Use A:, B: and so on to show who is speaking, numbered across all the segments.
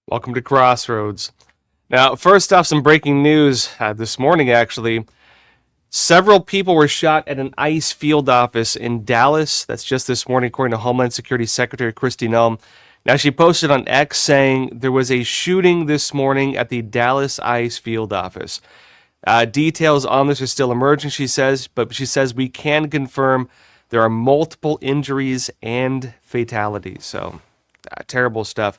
A: Welcome to Crossroads. Now, first off, some breaking news this morning, actually. Several people were shot at an ICE field office in Dallas. That's just this morning, according to Homeland Security Secretary Kristi Noem. Now, she posted on X saying there was a shooting this morning at the Dallas ICE field office. Details on this are still emerging, she says, but she says we can confirm there are multiple injuries and fatalities. So, terrible stuff.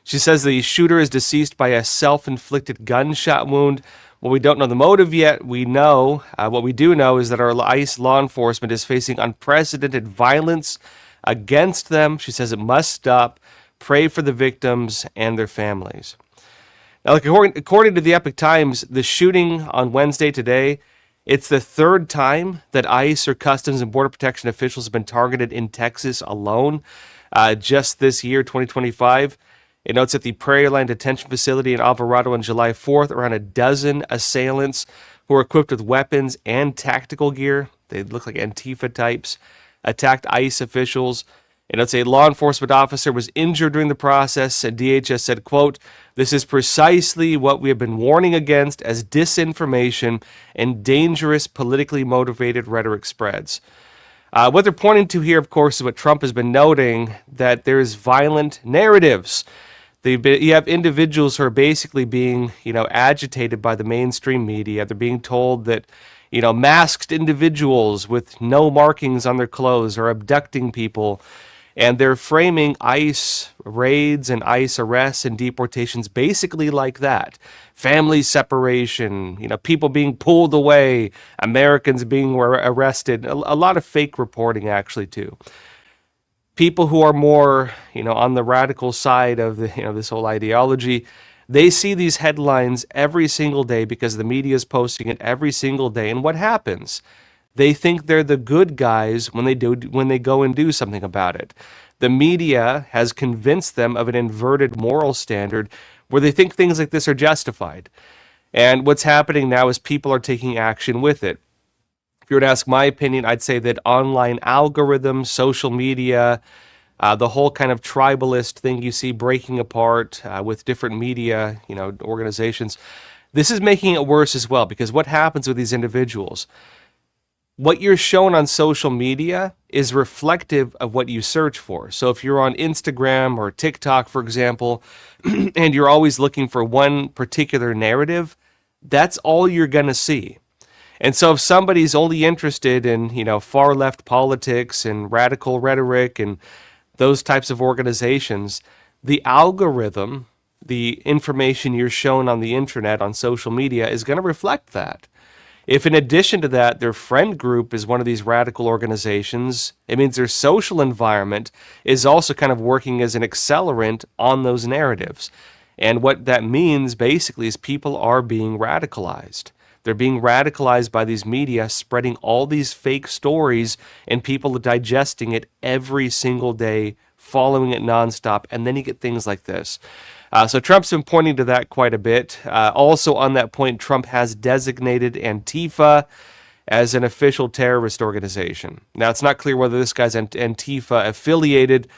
A: She says the shooter is deceased by a self-inflicted gunshot wound. Well, we don't know the motive yet. We know, what we do know is that our ICE law enforcement is facing unprecedented violence against them. She says it must stop. Pray for the victims and their families. Now, according to the Epoch Times, the shooting on Wednesday today, it's the third time that ICE or Customs and Border Protection officials have been targeted in Texas alone. Just this year, 2025. It notes at the Prairie Line Detention Facility in Alvarado on July 4th, around a dozen assailants who were equipped with weapons and tactical gear, they look like Antifa types, attacked ICE officials. It notes a law enforcement officer was injured during the process, and DHS said, quote, "This is precisely what we have been warning against as disinformation and dangerous politically motivated rhetoric spreads." What they're pointing to here, of course, is what Trump has been noting, that there's violent narratives. You have individuals who are basically being, agitated by the mainstream media. They're being told that, masked individuals with no markings on their clothes are abducting people. And they're framing ICE raids and ICE arrests and deportations basically like that. Family separation, people being pulled away, Americans being arrested. A lot of fake reporting, actually, too. People who are more, on the radical side of this whole ideology, they see these headlines every single day because the media is posting it every single day. And what happens? They think they're the good guys when they go and do something about it. The media has convinced them of an inverted moral standard where they think things like this are justified. And what's happening now is people are taking action with it. If you were to ask my opinion, I'd say that online algorithms, social media, the whole kind of tribalist thing you see breaking apart with different media, organizations, this is making it worse as well, because what happens with these individuals? What you're shown on social media is reflective of what you search for. So if you're on Instagram or TikTok, for example, and you're always looking for one particular narrative, that's all you're going to see. And so if somebody's only interested in, far left politics and radical rhetoric and those types of organizations, the algorithm, the information you're shown on the internet, on social media, is going to reflect that. If in addition to that, their friend group is one of these radical organizations, it means their social environment is also kind of working as an accelerant on those narratives. And what that means basically is people are being radicalized. They're being radicalized by these media, spreading all these fake stories, and people are digesting it every single day, following it nonstop, and then you get things like this. So Trump's been pointing to that quite a bit. Also on that point, Trump has designated Antifa as an official terrorist organization. Now, it's not clear whether this guy's Antifa affiliated,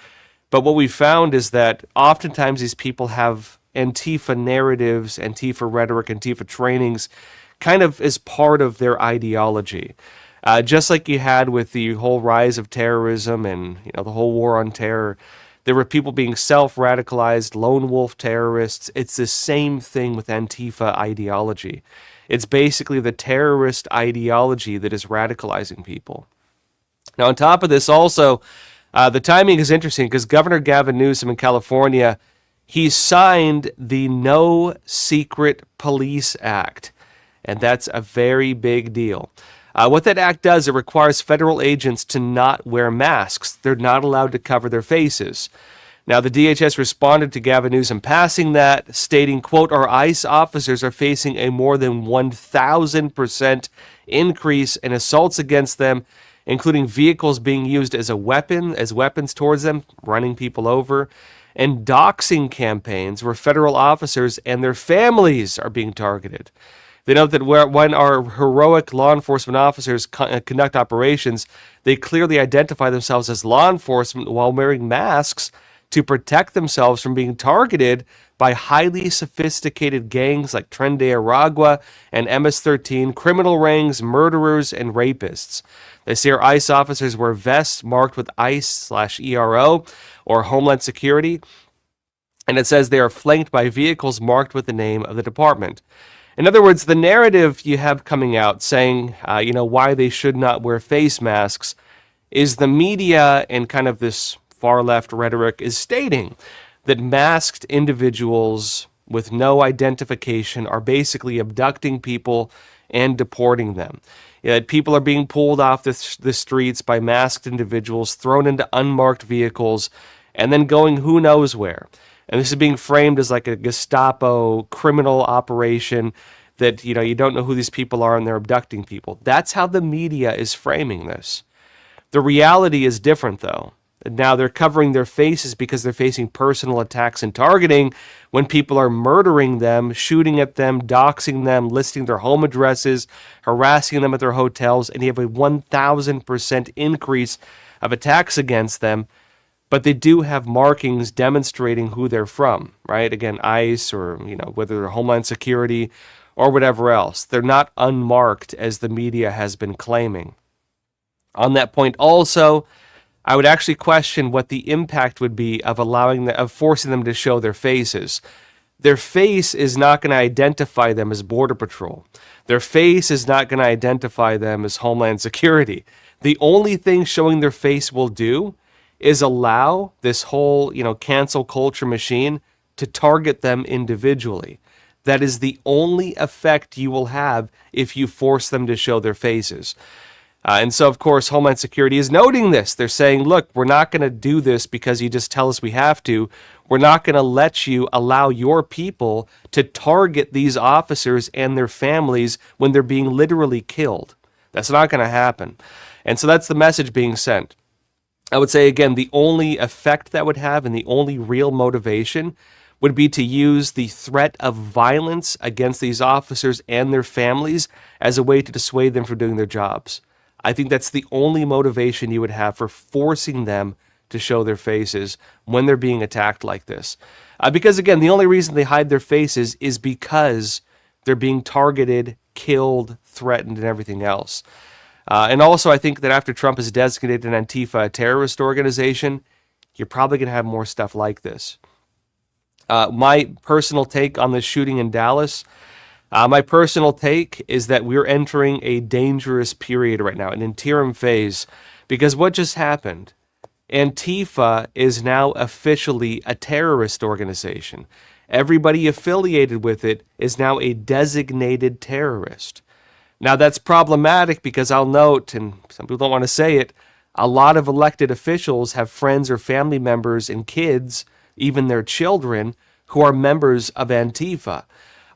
A: but what we found is that oftentimes these people have Antifa narratives, Antifa rhetoric, Antifa trainings, kind of as part of their ideology. Just like you had with the whole rise of terrorism and the whole war on terror, there were people being self-radicalized, lone wolf terrorists. It's the same thing with Antifa ideology. It's basically the terrorist ideology that is radicalizing people. Now, on top of this also, the timing is interesting because Governor Gavin Newsom in California, he signed the No Secret Police Act. And that's a very big deal. What that act does, it requires federal agents to not wear masks. They're not allowed to cover their faces. Now, the DHS responded to Gavin Newsom passing that, stating, quote, "Our ICE officers are facing a more than 1,000% increase in assaults against them, including vehicles being used as weapons towards them, running people over, and doxing campaigns where federal officers and their families are being targeted." They note that when our heroic law enforcement officers conduct operations, they clearly identify themselves as law enforcement while wearing masks to protect themselves from being targeted by highly sophisticated gangs like Tren de Aragua and MS-13, criminal rings, murderers, and rapists. They say our ICE officers wear vests marked with ICE/ERO or Homeland Security, and it says they are flanked by vehicles marked with the name of the department. In other words, the narrative you have coming out saying, why they should not wear face masks is the media and kind of this far left rhetoric is stating that masked individuals with no identification are basically abducting people and deporting them. That people are being pulled off the streets by masked individuals, thrown into unmarked vehicles, and then going who knows where. And this is being framed as like a Gestapo criminal operation that, you don't know who these people are and they're abducting people. That's how the media is framing this. The reality is different, though. Now they're covering their faces because they're facing personal attacks and targeting when people are murdering them, shooting at them, doxing them, listing their home addresses, harassing them at their hotels, and you have a 1,000% increase of attacks against them. But they do have markings demonstrating who they're from, right? Again, ICE or, whether they're Homeland Security or whatever else. They're not unmarked as the media has been claiming. On that point also, I would actually question what the impact would be of forcing them to show their faces. Their face is not going to identify them as Border Patrol. Their face is not going to identify them as Homeland Security. The only thing showing their face will do is allow this whole, cancel culture machine to target them individually. That is the only effect you will have if you force them to show their faces. And so, of course, Homeland Security is noting this. They're saying, look, we're not going to do this because you just tell us we have to. We're not going to let you allow your people to target these officers and their families when they're being literally killed. That's not going to happen. And so that's the message being sent. I would say, again, the only effect that would have and the only real motivation would be to use the threat of violence against these officers and their families as a way to dissuade them from doing their jobs. I think that's the only motivation you would have for forcing them to show their faces when they're being attacked like this. Because, again, the only reason they hide their faces is because they're being targeted, killed, threatened, and everything else. And also, I think that after Trump has designated Antifa a terrorist organization, you're probably going to have more stuff like this. My personal take on this shooting in Dallas, my personal take is that we're entering a dangerous period right now, an interim phase, because what just happened? Antifa is now officially a terrorist organization. Everybody affiliated with it is now a designated terrorist. Now that's problematic because I'll note, and some people don't want to say it, a lot of elected officials have friends or family members and kids, even their children, who are members of Antifa.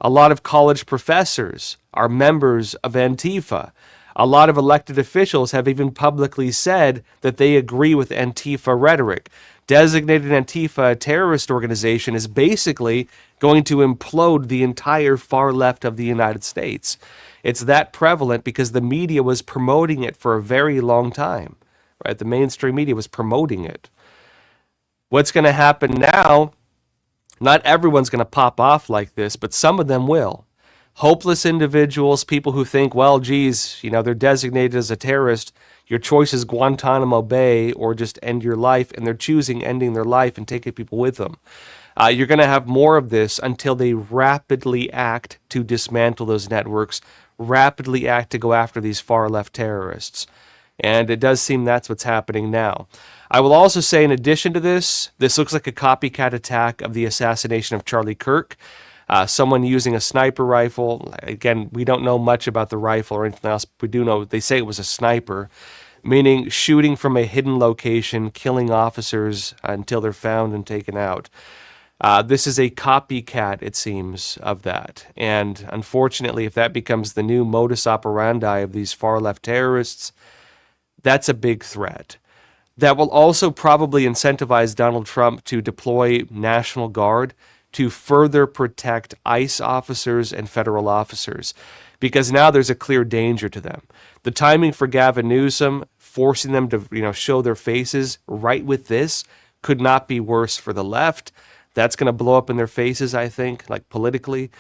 A: A lot of college professors are members of Antifa. A lot of elected officials have even publicly said that they agree with Antifa rhetoric. Designated Antifa a terrorist organization is basically going to implode the entire far left of the United States. It's that prevalent because the media was promoting it for a very long time. Right? The mainstream media was promoting it. What's going to happen now? Not everyone's going to pop off like this, but some of them will. Hopeless individuals, people who think, well, geez, they're designated as a terrorist. Your choice is Guantanamo Bay or just end your life, and they're choosing ending their life and taking people with them. You're going to have more of this until they rapidly act to dismantle those networks, rapidly act to go after these far-left terrorists. And it does seem that's what's happening now. I will also say, in addition to this looks like a copycat attack of the assassination of Charlie Kirk. Someone using a sniper rifle. Again, we don't know much about the rifle or anything else. We do know they say it was a sniper, meaning shooting from a hidden location, killing officers until they're found and taken out. This is a copycat, it seems, of that. And unfortunately, if that becomes the new modus operandi of these far-left terrorists, that's a big threat. That will also probably incentivize Donald Trump to deploy National Guard to further protect ICE officers and federal officers, because now there's a clear danger to them. The timing for Gavin Newsom, forcing them to show their faces right with this, could not be worse for the left. That's going to blow up in their faces, I think, like politically.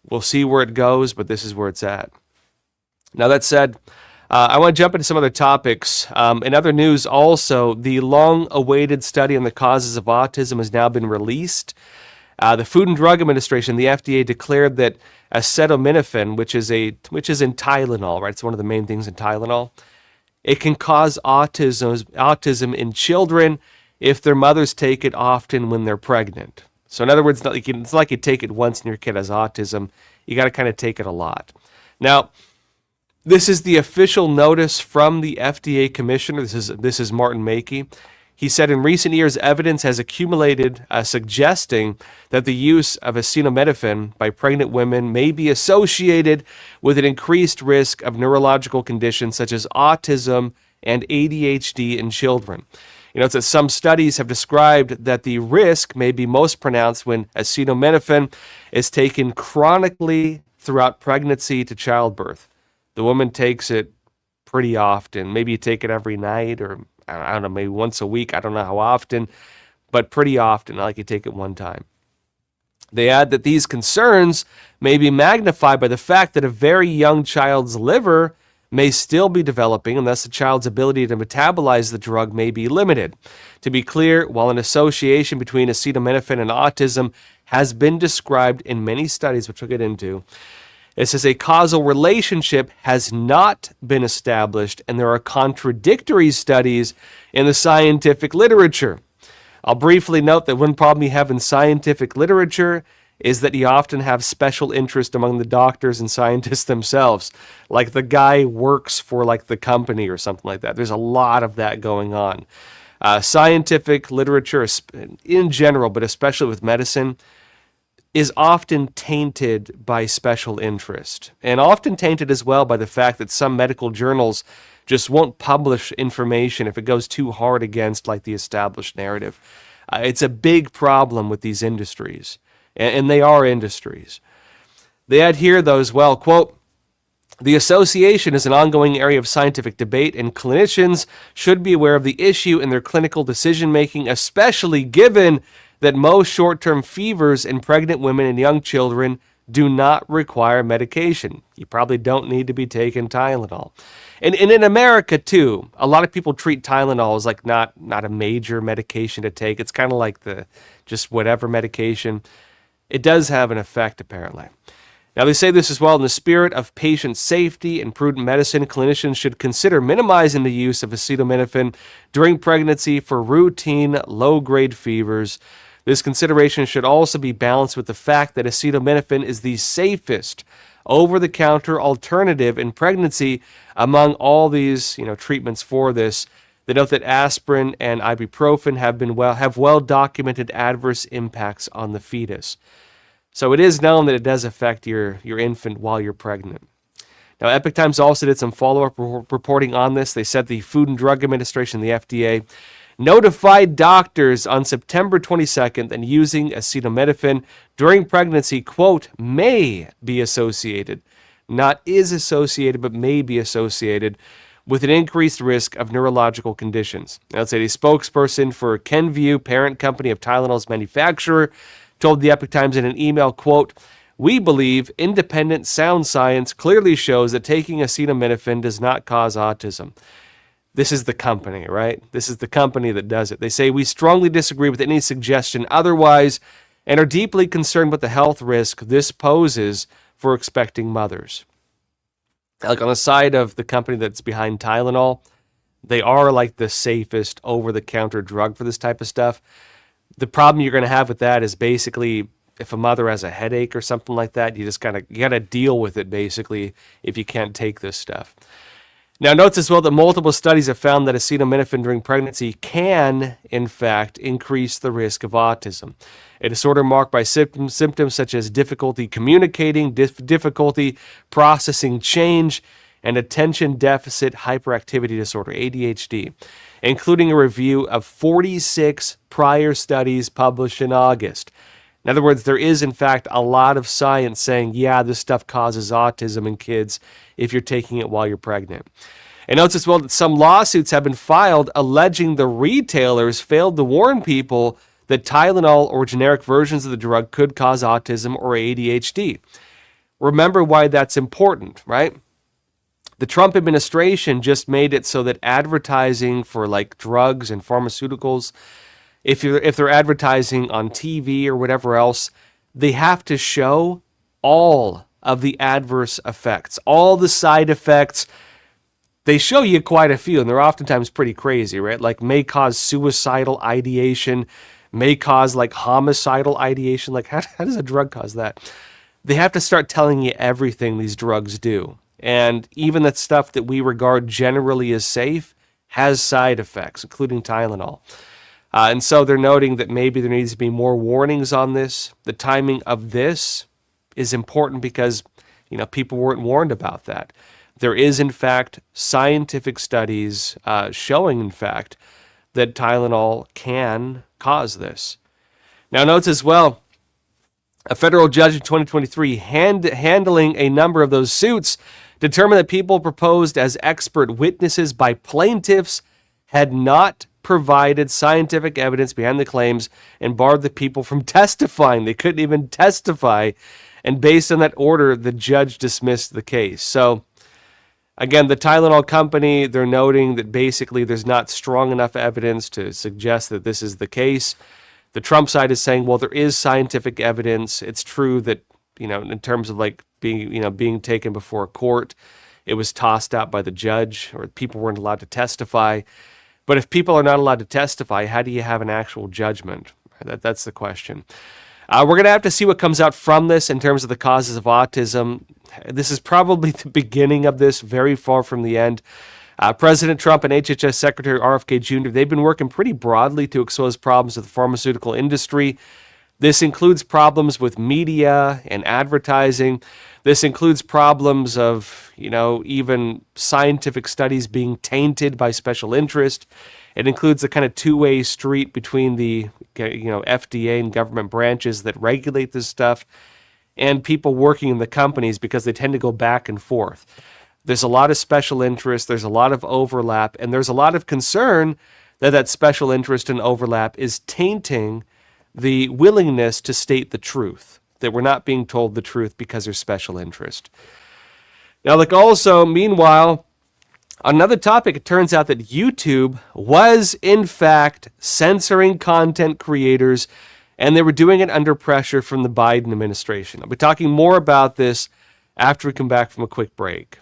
A: We'll see where it goes, but this is where it's at. Now, that said, I want to jump into some other topics. In other news also, the long-awaited study on the causes of autism has now been released. The Food and Drug Administration, the FDA, declared that acetaminophen, which is in Tylenol, right? It's one of the main things in Tylenol. It can cause autism in children if their mothers take it often when they're pregnant. So in other words, it's like you take it once and your kid has autism. You got to kind of take it a lot. Now, this is the official notice from the FDA commissioner. This is Martin Makey. He said in recent years, evidence has accumulated suggesting that the use of acetaminophen by pregnant women may be associated with an increased risk of neurological conditions such as autism and ADHD in children. It's that some studies have described that the risk may be most pronounced when acetaminophen is taken chronically throughout pregnancy to childbirth. The woman takes it pretty often. Maybe you take it every night, or I don't know, maybe once a week. I don't know how often, but pretty often, like you take it one time. They add that these concerns may be magnified by the fact that a very young child's liver may still be developing, and thus the child's ability to metabolize the drug may be limited. To be clear, while an association between acetaminophen and autism has been described in many studies, which we'll get into, it says a causal relationship has not been established, and there are contradictory studies in the scientific literature. I'll briefly note that one problem you have in scientific literature is that you often have special interest among the doctors and scientists themselves. Like the guy works for like the company or something like that. There's a lot of that going on. Scientific literature in general, but especially with medicine, is often tainted by special interest, and often tainted as well by the fact that some medical journals just won't publish information if it goes too hard against like the established narrative. It's a big problem with these industries, and they are industries. They add here, though, as well, quote, the association is an ongoing area of scientific debate, and clinicians should be aware of the issue in their clinical decision-making, especially given that most short-term fevers in pregnant women and young children do not require medication. You probably don't need to be taking Tylenol. And in America, too, a lot of people treat Tylenol as like not a major medication to take. It's kind of like the just whatever medication. It does have an effect, apparently. Now, they say this as well, in the spirit of patient safety and prudent medicine, clinicians should consider minimizing the use of acetaminophen during pregnancy for routine low-grade fevers. This consideration should also be balanced with the fact that acetaminophen is the safest over-the-counter alternative in pregnancy among all these, treatments for this. They note that aspirin and ibuprofen have well-documented adverse impacts on the fetus. So it is known that it does affect your infant while you're pregnant. Now, Epoch Times also did some follow-up reporting on this. They said the Food and Drug Administration, the FDA, notified doctors on September 22nd that using acetaminophen during pregnancy, quote, may be associated, not is associated, but may be associated with an increased risk of neurological conditions. Now, let's say a spokesperson for Kenvue, parent company of Tylenol's manufacturer, told the Epoch Times in an email, quote, we believe independent sound science clearly shows that taking acetaminophen does not cause autism. This is the company, right? This is the company that does it. They say, we strongly disagree with any suggestion otherwise and are deeply concerned with the health risk this poses for expecting mothers. Like on the side of the company that's behind Tylenol, they are like the safest over-the-counter drug for this type of stuff. The problem you're going to have with that is basically if a mother has a headache or something like that, you got to deal with it basically if you can't take this stuff. Now, note as well that multiple studies have found that acetaminophen during pregnancy can, in fact, increase the risk of autism, a disorder marked by symptoms such as difficulty communicating, difficulty processing change, and attention deficit hyperactivity disorder, ADHD, including a review of 46 prior studies published in August. In other words, there is, in fact, a lot of science saying, yeah, this stuff causes autism in kids if you're taking it while you're pregnant. And notes as well that some lawsuits have been filed alleging the retailers failed to warn people that Tylenol or generic versions of the drug could cause autism or ADHD. Remember why that's important, right? The Trump administration just made it so that advertising for like drugs and pharmaceuticals, if they're advertising on TV or whatever else, they have to show all of the adverse effects, all the side effects. They show you quite a few, and they're oftentimes pretty crazy, right? Like may cause suicidal ideation, may cause like homicidal ideation. Like how does a drug cause that? They have to start telling you everything these drugs do. And even the stuff that we regard generally as safe has side effects, including Tylenol. And so they're noting that maybe there needs to be more warnings on this. The timing of this is important because, people weren't warned about that. There is, in fact, scientific studies showing, in fact, that Tylenol can cause this. Now, notes as well, a federal judge in 2023 handling a number of those suits determined that people proposed as expert witnesses by plaintiffs had not provided scientific evidence behind the claims and barred the people from testifying. They couldn't even testify. And based on that order, the judge dismissed the case. So, again, the Tylenol company, they're noting that basically there's not strong enough evidence to suggest that this is the case. The Trump side is saying, well, there is scientific evidence. It's true that, in terms of like being taken before a court, it was tossed out by the judge, or people weren't allowed to testify. But if people are not allowed to testify, how do you have an actual judgment? That's the question. We're going to have to see what comes out from this in terms of the causes of autism. This is probably the beginning of this, very far from the end. President Trump and HHS Secretary RFK Jr., they've been working pretty broadly to expose problems with the pharmaceutical industry. This includes problems with media and advertising. This includes problems of, even scientific studies being tainted by special interest. It includes the kind of two-way street between the, FDA and government branches that regulate this stuff and people working in the companies because they tend to go back and forth. There's a lot of special interest, there's a lot of overlap, and there's a lot of concern that special interest and overlap is tainting the willingness to state the truth, that we're not being told the truth because there's special interest. Now, also, meanwhile, on another topic, it turns out that YouTube was, in fact, censoring content creators, and they were doing it under pressure from the Biden administration. I'll be talking more about this after we come back from a quick break.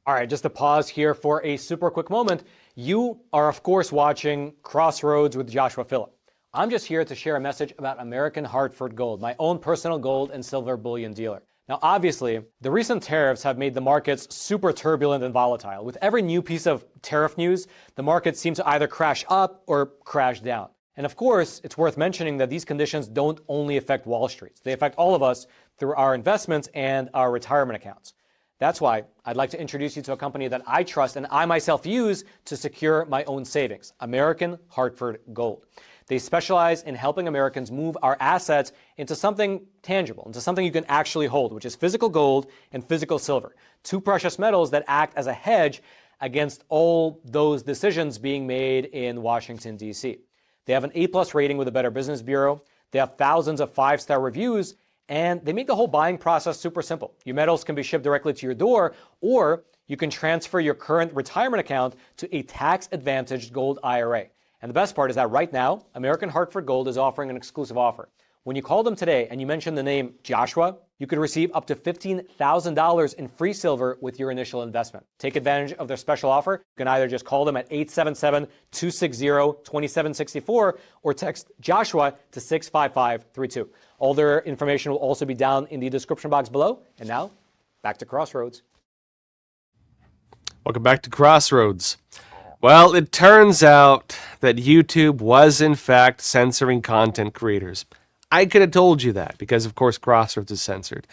B: All right, just to pause here for a super quick moment. You are, of course, watching Crossroads with Joshua Philipp. I'm just here to share a message about American Hartford Gold, my own personal gold and silver bullion dealer. Now, obviously, the recent tariffs have made the markets super turbulent and volatile. With every new piece of tariff news, the markets seem to either crash up or crash down. And of course, it's worth mentioning that these conditions don't only affect Wall Street. They affect all of us through our investments and our retirement accounts. That's why I'd like to introduce you to a company that I trust and I myself use to secure my own savings, American Hartford Gold. They specialize in helping Americans move our assets into something tangible, into something you can actually hold, which is physical gold and physical silver, two precious metals that act as a hedge against all those decisions being made in Washington, D.C. They have an A+ rating with the Better Business Bureau. They have thousands of 5-star reviews, and they make the whole buying process super simple. Your metals can be shipped directly to your door, or you can transfer your current retirement account to a tax-advantaged gold IRA. And the best part is that right now, American Hartford Gold is offering an exclusive offer. When you call them today and you mention the name Joshua, you could receive up to $15,000 in free silver with your initial investment. Take advantage of their special offer. You can either just call them at 877-260-2764 or text Joshua to 65532. All their information will also be down in the description box below. And now, back to Crossroads.
A: Welcome back to Crossroads. Well, it turns out that YouTube was, in fact, censoring content creators. I could have told you that because, of course, Crossroads is censored.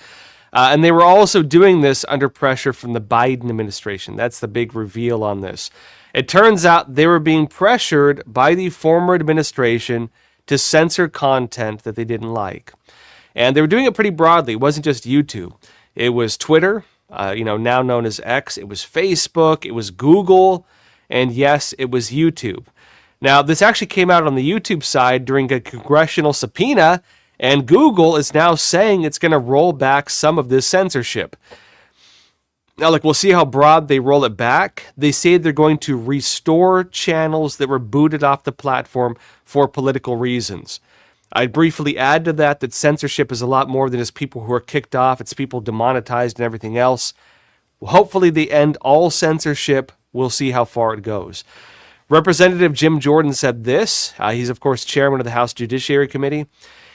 A: And they were also doing this under pressure from the Biden administration. That's the big reveal on this. It turns out they were being pressured by the former administration to censor content that they didn't like. And they were doing it pretty broadly. It wasn't just YouTube. It was Twitter, now known as X. It was Facebook, it was Google, and yes, it was YouTube. Now, this actually came out on the YouTube side during a congressional subpoena, and Google is now saying it's going to roll back some of this censorship. Now, look, we'll see how broad they roll it back. They say they're going to restore channels that were booted off the platform for political reasons. I'd briefly add to that censorship is a lot more than just people who are kicked off. It's people demonetized and everything else. Hopefully they end all censorship. We'll see how far it goes. Representative Jim Jordan said this. He's, of course, chairman of the House Judiciary Committee.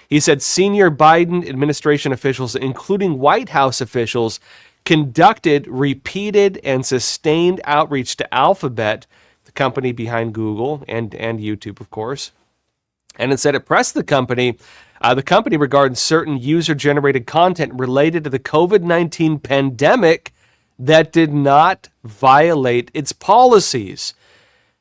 A: He said senior Biden administration officials, including White House officials, conducted repeated and sustained outreach to Alphabet, the company behind Google and YouTube, of course. And it said it pressed the company regards certain user-generated content related to the COVID-19 pandemic that did not violate its policies.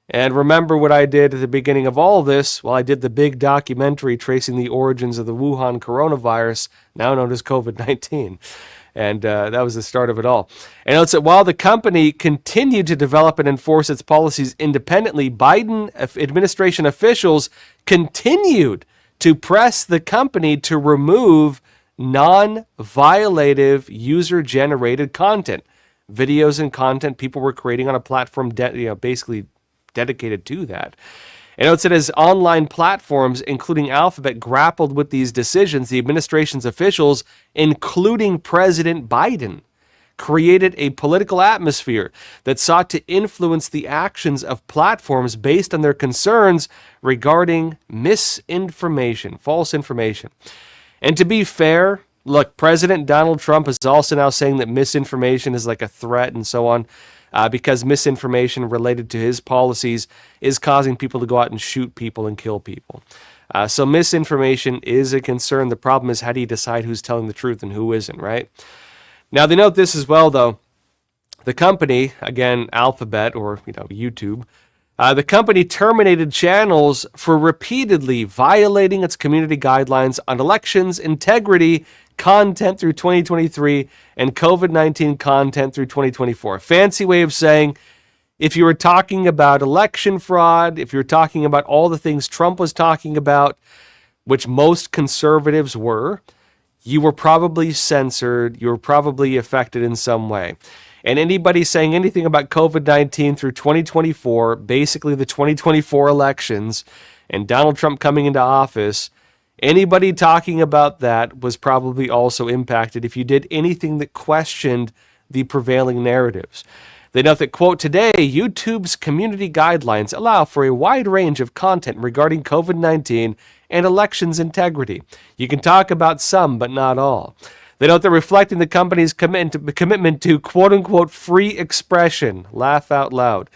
A: And remember what I did at the beginning of all this? Well, I did the big documentary tracing the origins of the Wuhan coronavirus, now known as COVID-19. And that was the start of it all. And note that while the company continued to develop and enforce its policies independently, Biden administration officials continued to press the company to remove non-violative user-generated content, videos and content people were creating on a platform basically dedicated to that. And notes that as online platforms, including Alphabet, grappled with these decisions, the administration's officials, including President Biden, created a political atmosphere that sought to influence the actions of platforms based on their concerns regarding misinformation, false information. And to be fair, look, President Donald Trump is also now saying that misinformation is like a threat and so on. Because misinformation related to his policies is causing people to go out and shoot people and kill people. So misinformation is a concern. The problem is, how do you decide who's telling the truth and who isn't, right? Now, they note this as well, though. The company, again, Alphabet or YouTube, the company terminated channels for repeatedly violating its community guidelines on elections, integrity, content through 2023, and COVID-19 content through 2024. A fancy way of saying, if you were talking about election fraud, if you were talking about all the things Trump was talking about, which most conservatives were, you were probably censored, you were probably affected in some way. And anybody saying anything about COVID-19 through 2024, basically the 2024 elections, and Donald Trump coming into office, anybody talking about that was probably also impacted if you did anything that questioned the prevailing narratives. They note that, quote, today, YouTube's community guidelines allow for a wide range of content regarding COVID-19 and elections integrity. You can talk about some, but not all. They note they're reflecting the company's commitment to, quote unquote, free expression. Laugh out loud.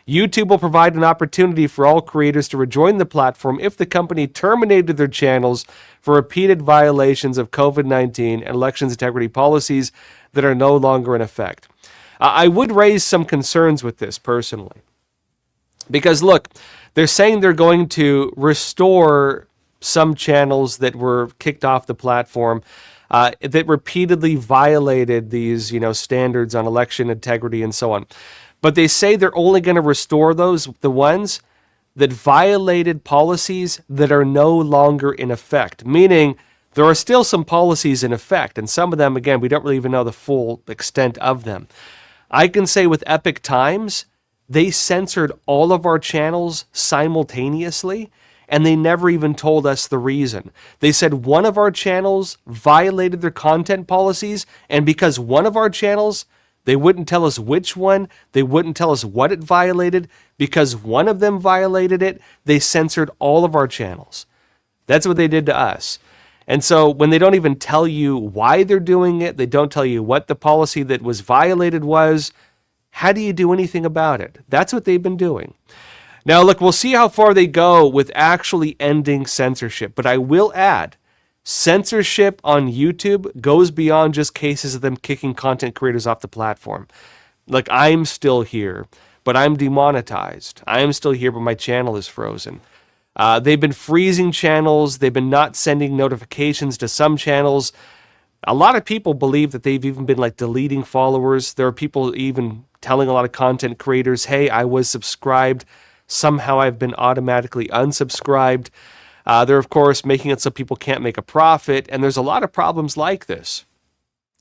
A: YouTube will provide an opportunity for all creators to rejoin the platform if the company terminated their channels for repeated violations of COVID-19 and elections integrity policies that are no longer in effect. I would raise some concerns with this personally. Because look, they're saying they're going to restore some channels that were kicked off the platform that repeatedly violated these, standards on election integrity and so on. But they say they're only going to restore the ones that violated policies that are no longer in effect. Meaning, there are still some policies in effect, and some of them, again, we don't really even know the full extent of them. I can say with Epoch Times, they censored all of our channels simultaneously, and they never even told us the reason. They said one of our channels violated their content policies, and because one of our channels, they wouldn't tell us which one, they wouldn't tell us what it violated, because one of them violated it, they censored all of our channels. That's what they did to us. And so when they don't even tell you why they're doing it, they don't tell you what the policy that was violated was, how do you do anything about it? That's what they've been doing. Now, look, we'll see how far they go with actually ending censorship. But I will add, censorship on YouTube goes beyond just cases of them kicking content creators off the platform. Like, I'm still here, but I'm demonetized. I am still here, but my channel is frozen. They've been freezing channels. They've been not sending notifications to some channels. A lot of people believe that they've even been like deleting followers. There are people even telling a lot of content creators, hey, I was subscribed. Somehow I've been automatically unsubscribed. They're, of course, making it so people can't make a profit. And there's a lot of problems like this.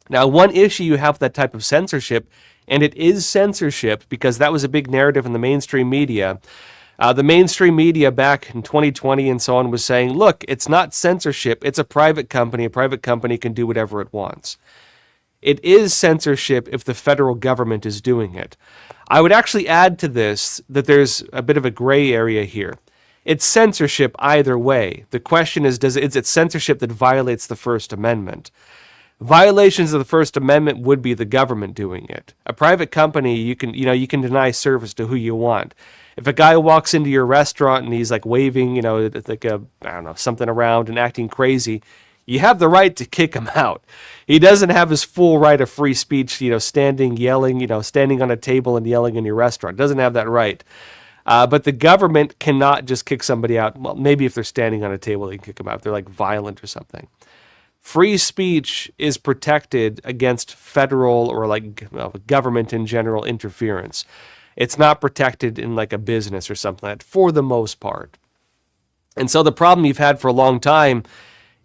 A: Now, one issue you have with that type of censorship, and it is censorship because that was a big narrative in the mainstream media. The mainstream media back in 2020 and so on was saying, look, it's not censorship. It's a private company. A private company can do whatever it wants. It is censorship if the federal government is doing it. I would actually add to this that there's a bit of a gray area here. It's censorship either way. The question is it censorship that violates the First Amendment? Violations of the First Amendment would be the government doing it. A private company, you can deny service to who you want. If a guy walks into your restaurant and he's like waving, like something around and acting crazy, you have the right to kick him out. He doesn't have his full right of free speech, standing on a table and yelling in your restaurant. Doesn't have that right. But the government cannot just kick somebody out. Well, maybe if they're standing on a table, they can kick them out if they're like violent or something. Free speech is protected against federal or government in general interference. It's not protected in like a business or something like that for the most part. And so the problem you've had for a long time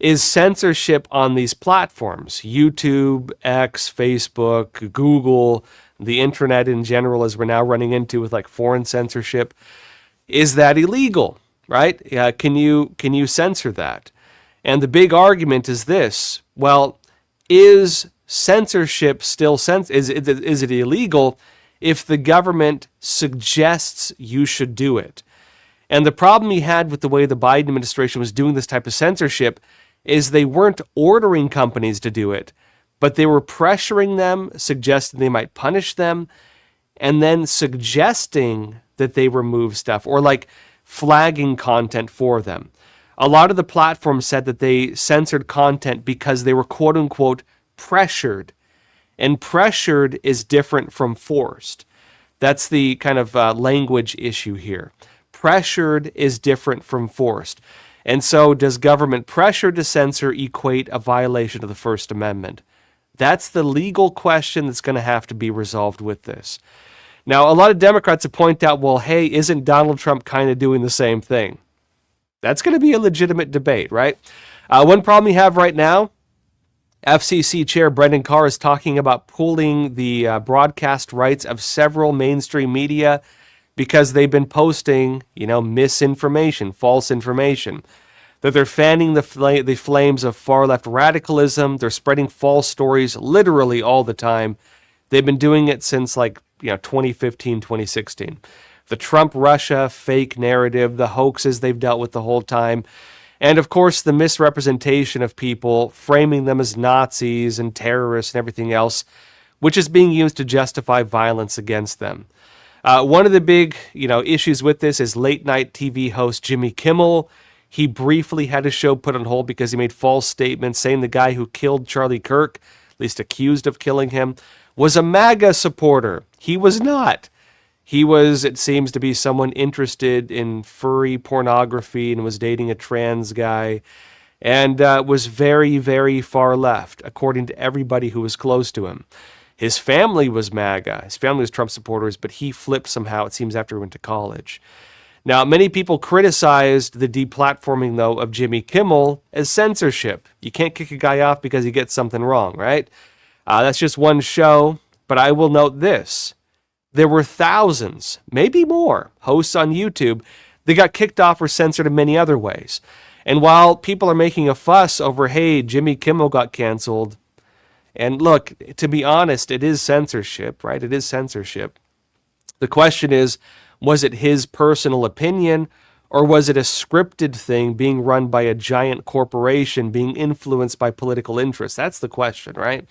A: is censorship on these platforms. YouTube, X, Facebook, Google, the internet in general, as we're now running into with like foreign censorship. Is that illegal, right? Can you censor that? And the big argument is this. Well, is censorship still is it illegal if the government suggests you should do it? And the problem he had with the way the Biden administration was doing this type of censorship is they weren't ordering companies to do it, but they were pressuring them, suggesting they might punish them, and then suggesting that they remove stuff or like flagging content for them. A lot of the platforms said that they censored content because they were quote unquote pressured. And pressured is different from forced. That's the kind of language issue here. Pressured is different from forced. And so does government pressure to censor equate a violation of the First Amendment? That's the legal question that's going to have to be resolved with this. Now, a lot of Democrats have pointed out, well, hey, isn't Donald Trump kind of doing the same thing? That's going to be a legitimate debate, right? One problem you have right now, FCC Chair Brendan Carr is talking about pulling the broadcast rights of several mainstream media because they've been posting, misinformation, false information, that they're fanning the flames of far-left radicalism. They're spreading false stories literally all the time. They've been doing it since 2015, 2016. The Trump-Russia fake narrative, the hoaxes they've dealt with the whole time, and of course the misrepresentation of people, framing them as Nazis and terrorists and everything else, which is being used to justify violence against them. One of the big issues with this is late-night TV host Jimmy Kimmel. He briefly had his show put on hold because he made false statements saying the guy who killed Charlie Kirk, at least accused of killing him, was a MAGA supporter. He was not. He was, it seems to be, someone interested in furry pornography and was dating a trans guy and was very, very far left, according to everybody who was close to him. His family was MAGA. His family was Trump supporters, but he flipped somehow, it seems, after he went to college. Now, many people criticized the deplatforming, though, of Jimmy Kimmel as censorship. You can't kick a guy off because he gets something wrong, right? That's just one show, but I will note this. There were thousands, maybe more, hosts on YouTube that got kicked off or censored in many other ways. And while people are making a fuss over, hey, Jimmy Kimmel got canceled, and look, to be honest, it is censorship, right? It is censorship. The question is, was it his personal opinion, or was it a scripted thing being run by a giant corporation, being influenced by political interests? That's the question, right?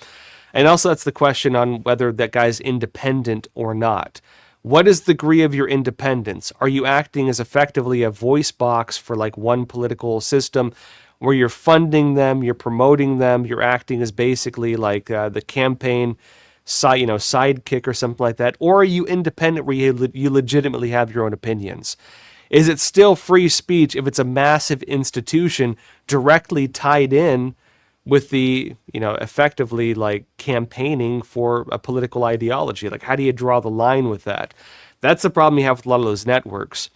A: And also that's the question on whether that guy's independent or not. What is the degree of your independence? Are you acting as effectively a voice box for one political system where you're funding them, you're promoting them, you're acting as basically the campaign sidekick or something like that? Or are you independent where you legitimately have your own opinions? Is it still free speech if it's a massive institution directly tied in with the, effectively like campaigning for a political ideology. Like, how do you draw the line with that? That's the problem you have with a lot of those networks.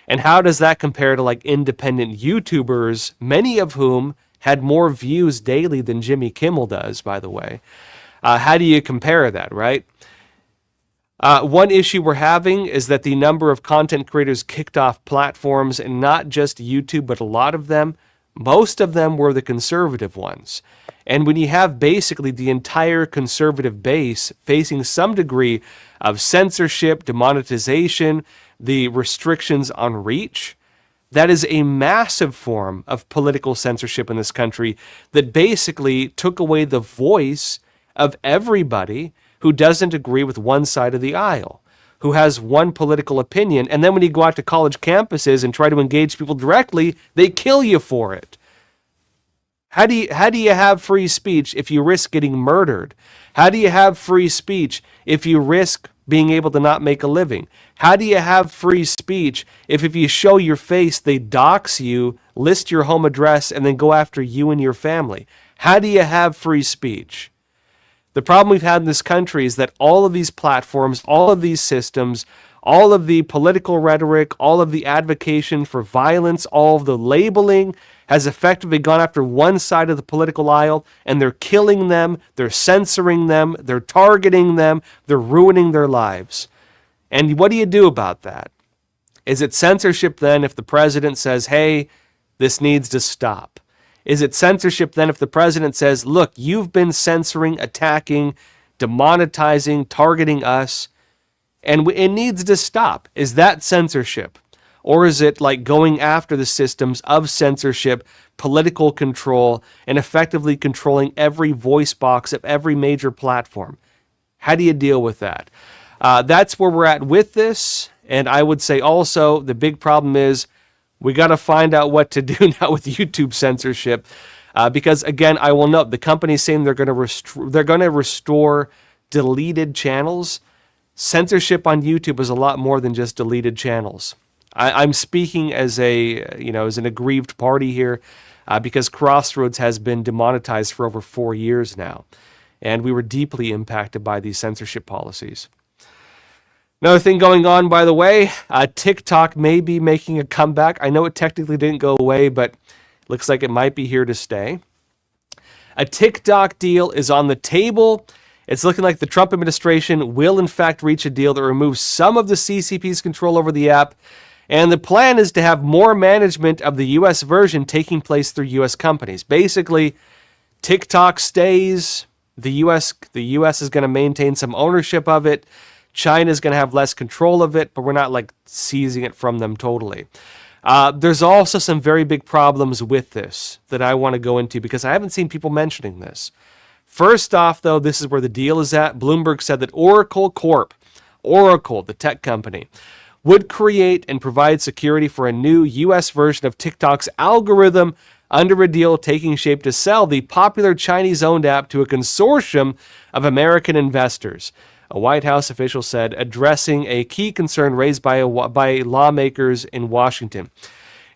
A: And how does that compare to like independent YouTubers, many of whom had more views daily than Jimmy Kimmel does, by the way? How do you compare that, right? One issue we're having is that the number of content creators kicked off platforms, and not just YouTube, but a lot of them, most of them were the conservative ones. And when you have basically the entire conservative base facing some degree of censorship, demonetization, the restrictions on reach, that is a massive form of political censorship in this country that basically took away the voice of everybody who doesn't agree with one side of the aisle, who has one political opinion. And then when you go out to college campuses and try to engage people directly, they kill you for it. How do you have free speech if you risk getting murdered? How do you have free speech if you risk being able to not make a living? How do you have free speech if you show your face, they dox you, list your home address, and then go after you and your family? How do you have free speech? The problem we've had in this country is that all of these platforms, all of these systems, all of the political rhetoric, all of the advocacy for violence, all of the labeling has effectively gone after one side of the political aisle, and they're killing them, they're censoring them, they're targeting them, they're ruining their lives. And what do you do about that? Is it censorship then if the president says, hey, this needs to stop? Is it censorship then if the president says, look, you've been censoring, attacking, demonetizing, targeting us, and it needs to stop? Is that censorship? Or is it like going after the systems of censorship, political control, and effectively controlling every voice box of every major platform? How do you deal with that? That's where we're at with this. And I would say also the big problem is we got to find out what to do now with YouTube censorship. Because again, I will note the company's saying they're going to restore deleted channels. Censorship on YouTube is a lot more than just deleted channels. I'm speaking as an aggrieved party here, because Crossroads has been demonetized for over 4 years now, and we were deeply impacted by these censorship policies. Another thing going on, by the way, TikTok may be making a comeback. I know it technically didn't go away, but looks like it might be here to stay. A TikTok deal is on the table. It's looking like the Trump administration will in fact reach a deal that removes some of the CCP's control over the app. And the plan is to have more management of the U.S. version taking place through U.S. companies. Basically, TikTok stays. The U.S. is going to maintain some ownership of it. China is going to have less control of it, but we're not like seizing it from them totally. There's also some very big problems with this that I want to go into because I haven't seen people mentioning this. First off, though, this is where the deal is at. Bloomberg said that Oracle, the tech company, would create and provide security for a new U.S. version of TikTok's algorithm under a deal taking shape to sell the popular Chinese-owned app to a consortium of American investors, a White House official said, addressing a key concern raised by lawmakers in Washington.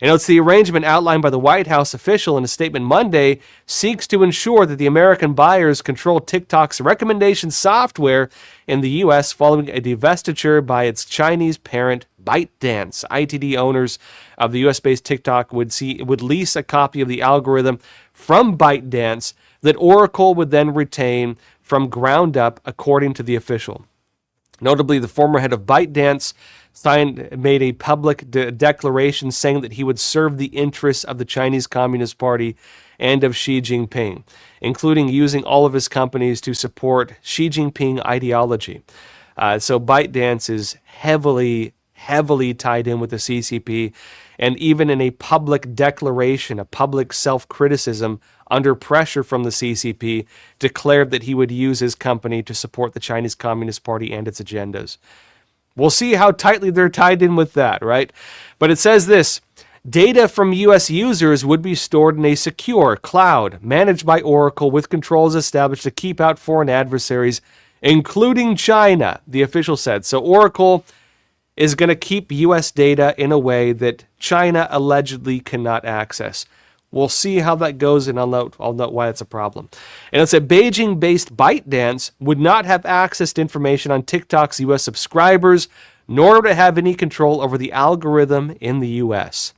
A: And it's the arrangement outlined by the White House official in a statement Monday seeks to ensure that the American buyers control TikTok's recommendation software in the U.S. following a divestiture by its Chinese parent ByteDance. ITD owners of the U.S.-based TikTok would lease a copy of the algorithm from ByteDance that Oracle would then retain from ground up, according to the official. Notably, the former head of ByteDance made a public declaration saying that he would serve the interests of the Chinese Communist Party and of Xi Jinping, including using all of his companies to support Xi Jinping ideology. So ByteDance is heavily tied in with the CCP, and even in a public declaration, a public self-criticism under pressure from the CCP, declared that he would use his company to support the Chinese Communist Party and its agendas. We'll see how tightly they're tied in with that, right? But it says this: data from U.S. users would be stored in a secure cloud managed by Oracle with controls established to keep out foreign adversaries, including China, the official said. So Oracle is going to keep U.S. data in a way that China allegedly cannot access. We'll see how that goes, and I'll note why it's a problem. And it's a Beijing-based ByteDance would not have access to information on TikTok's U.S. subscribers, nor would it have any control over the algorithm in the U.S.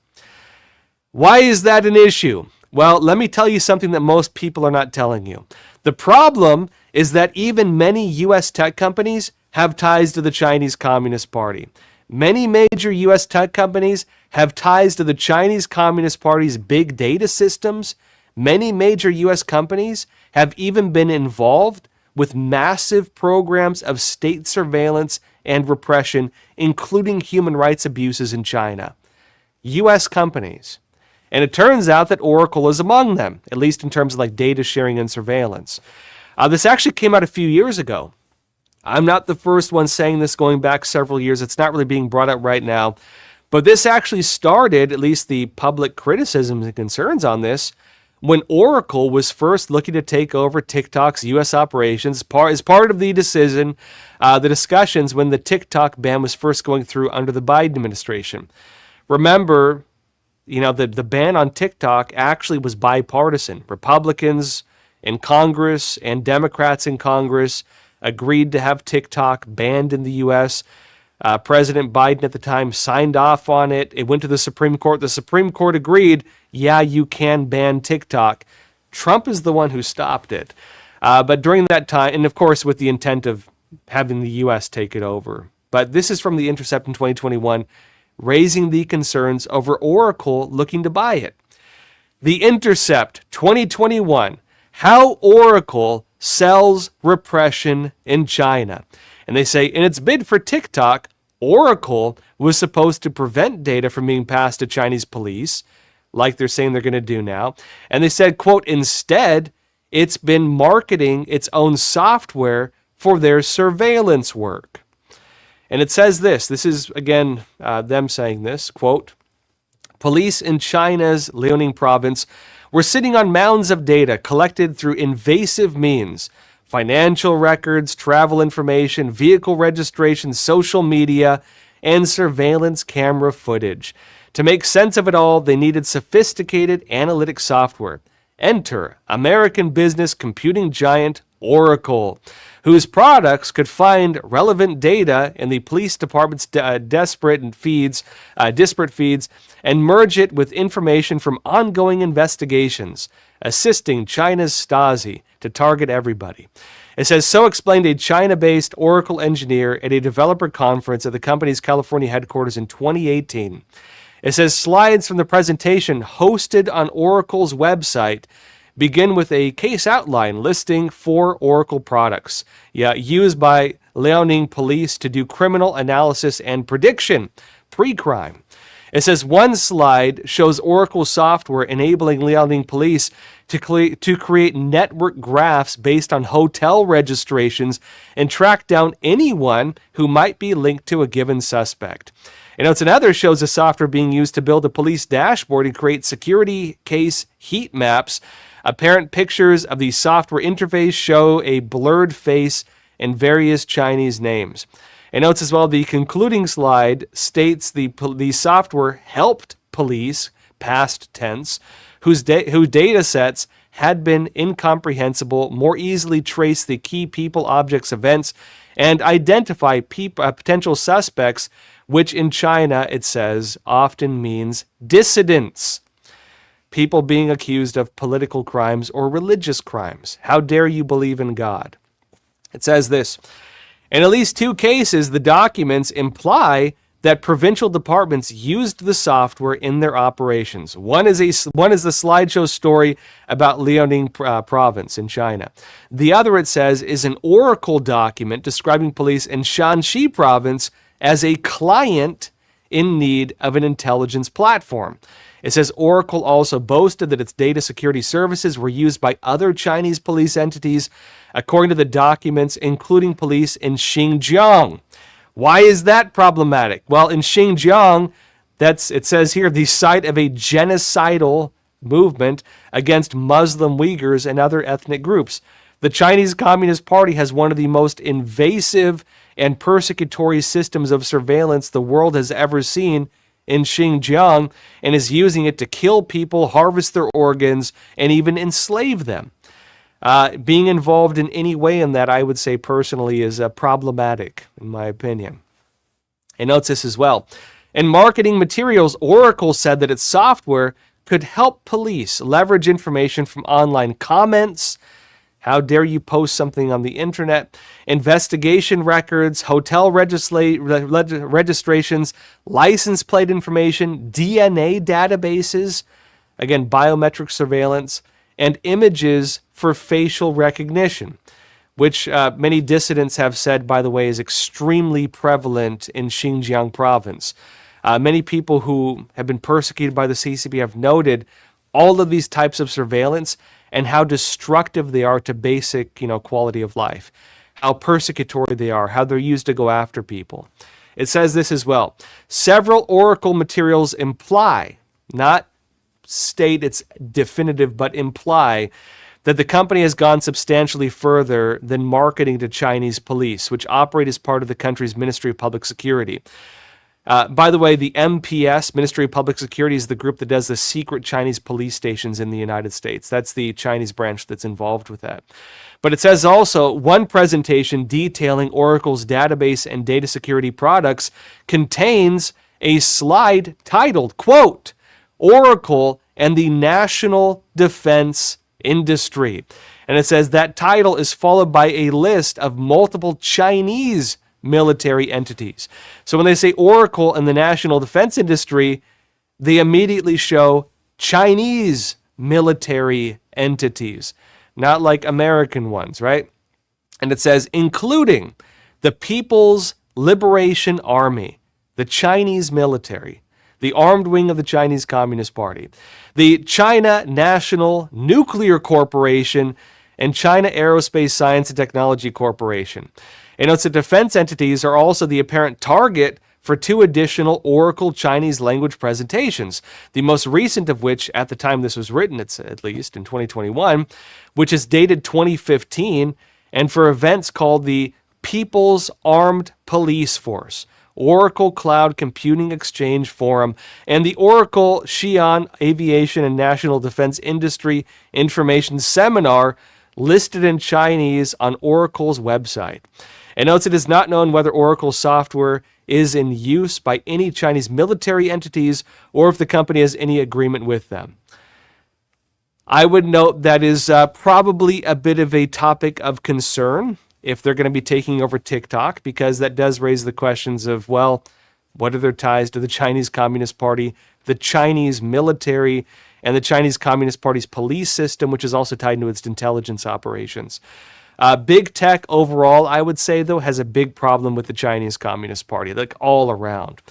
A: Why is that an issue? Well, let me tell you something that most people are not telling you. The problem is that even many U.S. tech companies have ties to the Chinese Communist Party. Many major U.S. tech companies have ties to the Chinese Communist Party's big data systems. Many major U.S. companies have even been involved with massive programs of state surveillance and repression, including human rights abuses in China. U.S. companies. And it turns out that Oracle is among them, at least in terms of like data sharing and surveillance. This actually came out a few years ago. I'm not the first one saying this going back several years. It's not really being brought up right now. But this actually started, at least the public criticisms and concerns on this, when Oracle was first looking to take over TikTok's U.S. operations as part of the decision, the discussions when the TikTok ban was first going through under the Biden administration. Remember, the ban on TikTok actually was bipartisan. Republicans in Congress and Democrats in Congress agreed to have TikTok banned in the U.S. President Biden at the time signed off on it. It went to the Supreme Court. The Supreme Court agreed, yeah, you can ban TikTok. Trump is the one who stopped it. But during that time, and of course with the intent of having the U.S. take it over. But this is from The Intercept in 2021, raising the concerns over Oracle looking to buy it. The Intercept 2021, how Oracle sells repression in China. And they say, in its bid for TikTok, Oracle was supposed to prevent data from being passed to Chinese police, like they're saying they're going to do now. And they said, quote, instead, it's been marketing its own software for their surveillance work. And it says this is, again, them saying this, quote, police in China's Liaoning province were sitting on mounds of data collected through invasive means, financial records, travel information, vehicle registration, social media, and surveillance camera footage. To make sense of it all, they needed sophisticated analytic software. Enter American business computing giant Oracle, whose products could find relevant data in the police department's disparate feeds and merge it with information from ongoing investigations, assisting China's Stasi to target everybody. It says, so explained a China-based Oracle engineer at a developer conference at the company's California headquarters in 2018. It says slides from the presentation hosted on Oracle's website begin with a case outline listing 4 Oracle products used by Liaoning police to do criminal analysis and prediction pre-crime. It says one slide shows Oracle software enabling Liaoning police to create network graphs based on hotel registrations and track down anyone who might be linked to a given suspect. And it's another shows the software being used to build a police dashboard and create security case heat maps. Apparent pictures of the software interface show a blurred face and various Chinese names. And notes as well, the concluding slide states the software helped police, past tense, whose data sets had been incomprehensible, more easily trace the key people, objects, events, and identify potential suspects, which in China, it says, often means dissidents. People being accused of political crimes or religious crimes. How dare you believe in God? It says this, in at least 2 cases, the documents imply that provincial departments used the software in their operations. One is the slideshow story about Liaoning province in China. The other, it says, is an Oracle document describing police in Shanxi province as a client in need of an intelligence platform. It says Oracle also boasted that its data security services were used by other Chinese police entities, according to the documents, including police in Xinjiang. Why is that problematic? Well, in Xinjiang, it says here, the site of a genocidal movement against Muslim Uyghurs and other ethnic groups. The Chinese Communist Party has one of the most invasive and persecutory systems of surveillance the world has ever seen, in Xinjiang and is using it to kill people, harvest their organs, and even enslave them. Being involved in any way in that, I would say personally, is problematic, in my opinion. It notes this as well. In marketing materials, Oracle said that its software could help police leverage information from online comments. How dare you post something on the internet? Investigation records, hotel registrations, license plate information, DNA databases, again, biometric surveillance, and images for facial recognition, which many dissidents have said, by the way, is extremely prevalent in Xinjiang province. Many people who have been persecuted by the CCP have noted all of these types of surveillance and how destructive they are to basic, quality of life, how persecutory they are, how they're used to go after people. It says this as well. Several Oracle materials imply, not state it's definitive, but imply that the company has gone substantially further than marketing to Chinese police, which operate as part of the country's Ministry of Public Security. By the way, the MPS, Ministry of Public Security, is the group that does the secret Chinese police stations in the United States. That's the Chinese branch that's involved with that. But it says also, one presentation detailing Oracle's database and data security products contains a slide titled, quote, Oracle and the National Defense Industry. And it says that title is followed by a list of multiple Chinese military entities. So when they say Oracle and the National Defense Industry, they immediately show Chinese military entities, not like American ones, right? And it says, including the People's Liberation Army, the Chinese military, the armed wing of the Chinese Communist Party, the China National Nuclear Corporation, and China Aerospace Science and Technology Corporation. And notes that defense entities are also the apparent target for two additional Oracle Chinese language presentations, the most recent of which, at the time this was written, it's at least in 2021, which is dated 2015, and for events called the People's Armed Police Force, Oracle Cloud Computing Exchange Forum, and the Oracle Xi'an Aviation and National Defense Industry Information Seminar, listed in Chinese on Oracle's website. And notes it is not known whether Oracle software is in use by any Chinese military entities or if the company has any agreement with them. I would note that is probably a bit of a topic of concern if they're going to be taking over TikTok, because that does raise the questions of, well, what are their ties to the Chinese Communist Party, the Chinese military, and the Chinese Communist Party's police system, which is also tied into its intelligence operations. Big tech overall, I would say, though, has a big problem with the Chinese Communist Party, like all around.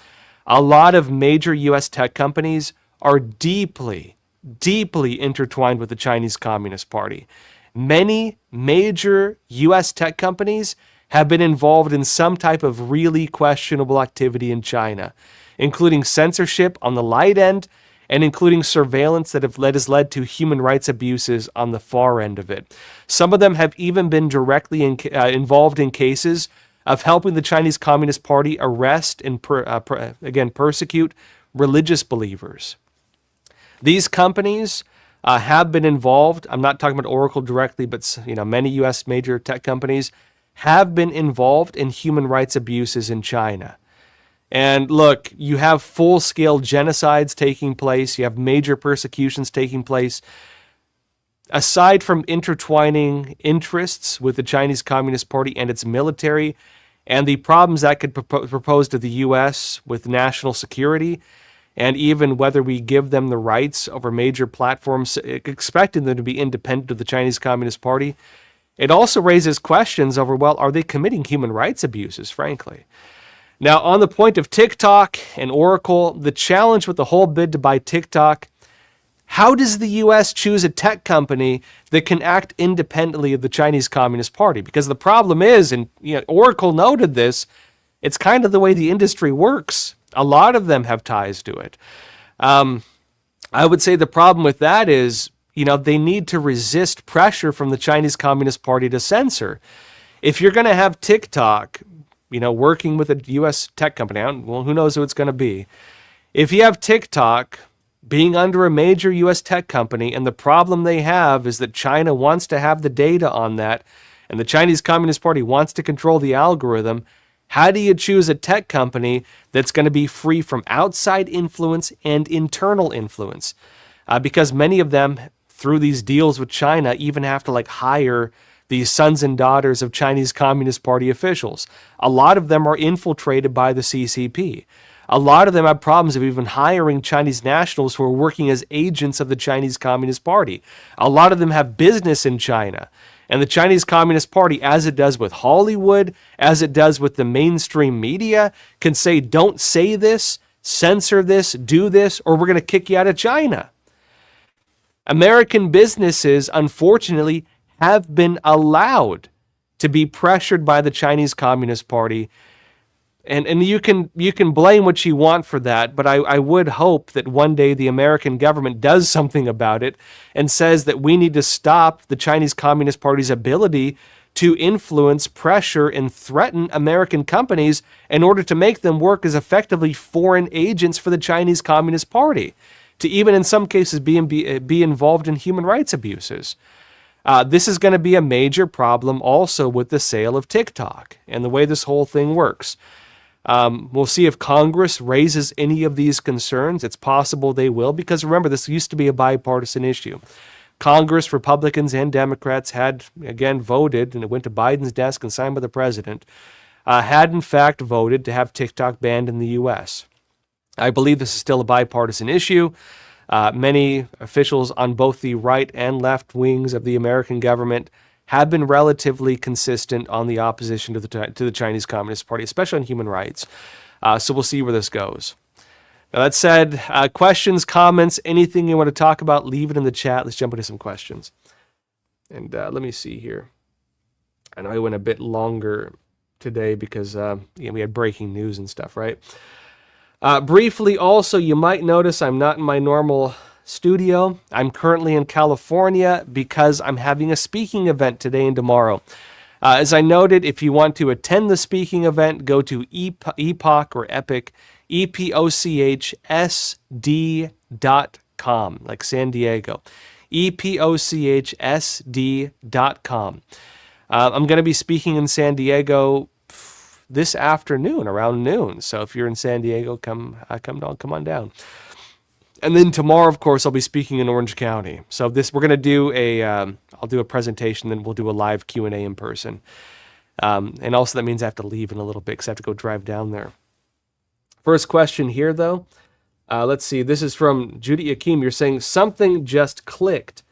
A: A lot of major U.S. tech companies are deeply, deeply intertwined with the Chinese Communist Party. Many major U.S. tech companies have been involved in some type of really questionable activity in China, including censorship on the light end and including surveillance that has led to human rights abuses on the far end of it. Some of them have even been directly involved in cases of helping the Chinese Communist Party arrest and persecute religious believers. These companies have been involved. I'm not talking about Oracle directly, but many U.S. major tech companies have been involved in human rights abuses in China. And look, you have full-scale genocides taking place. You have major persecutions taking place. Aside from intertwining interests with the Chinese Communist Party and its military, and the problems that could propose to the U.S. with national security, and even whether we give them the rights over major platforms, expecting them to be independent of the Chinese Communist Party, it also raises questions over, well, are they committing human rights abuses, frankly? Now, on the point of TikTok and Oracle, the challenge with the whole bid to buy TikTok, how does the U.S. choose a tech company that can act independently of the Chinese Communist Party? Because the problem is, and Oracle noted this, it's kind of the way the industry works. A lot of them have ties to it. I would say the problem with that is, they need to resist pressure from the Chinese Communist Party to censor. If you're going to have TikTok, working with a U.S. tech company, well, who knows who it's going to be. If you have TikTok being under a major U.S. tech company, and the problem they have is that China wants to have the data on that, and the Chinese Communist Party wants to control the algorithm, how do you choose a tech company that's going to be free from outside influence and internal influence? Because many of them, through these deals with China, even have to hire these sons and daughters of Chinese Communist Party officials. A lot of them are infiltrated by the CCP. A lot of them have problems of even hiring Chinese nationals who are working as agents of the Chinese Communist Party. A lot of them have business in China. And the Chinese Communist Party, as it does with Hollywood, as it does with the mainstream media, can say, don't say this, censor this, do this, or we're going to kick you out of China. American businesses, unfortunately, have been allowed to be pressured by the Chinese Communist Party. And you can blame what you want for that, but I would hope that one day the American government does something about it and says that we need to stop the Chinese Communist Party's ability to influence, pressure, and threaten American companies in order to make them work as effectively foreign agents for the Chinese Communist Party, to even in some cases be involved in human rights abuses. This is going to be a major problem also with the sale of TikTok and the way this whole thing works. We'll see if Congress raises any of these concerns. It's possible they will, because remember, this used to be a bipartisan issue. Congress, Republicans and Democrats had, again, voted, and it went to Biden's desk and signed by the president, had in fact voted to have TikTok banned in the U.S. I believe this is still a bipartisan issue. Many officials on both the right and left wings of the American government have been relatively consistent on the opposition to the Chinese Communist Party, especially on human rights. So we'll see where this goes. Now, that said, questions, comments, anything you want to talk about, leave it in the chat. Let's jump into some questions. And let me see here. I know I went a bit longer today because we had breaking news and stuff, right? Briefly, also, you might notice I'm not in my normal studio. I'm currently in California because I'm having a speaking event today and tomorrow. As I noted, if you want to attend the speaking event, go to Epoch or Epic, epochsd.com, like San Diego, epochsd.com. I'm going to be speaking in San Diego this afternoon around noon. So if you're in San Diego, come on down. And then tomorrow, of course, I'll be speaking in Orange County. So we're going to do I'll do a presentation, then we'll do a live Q&A in person. And also that means I have to leave in a little bit because I have to go drive down there. First question here, though. Let's see. This is from Judy Akeem. You're saying something just clicked.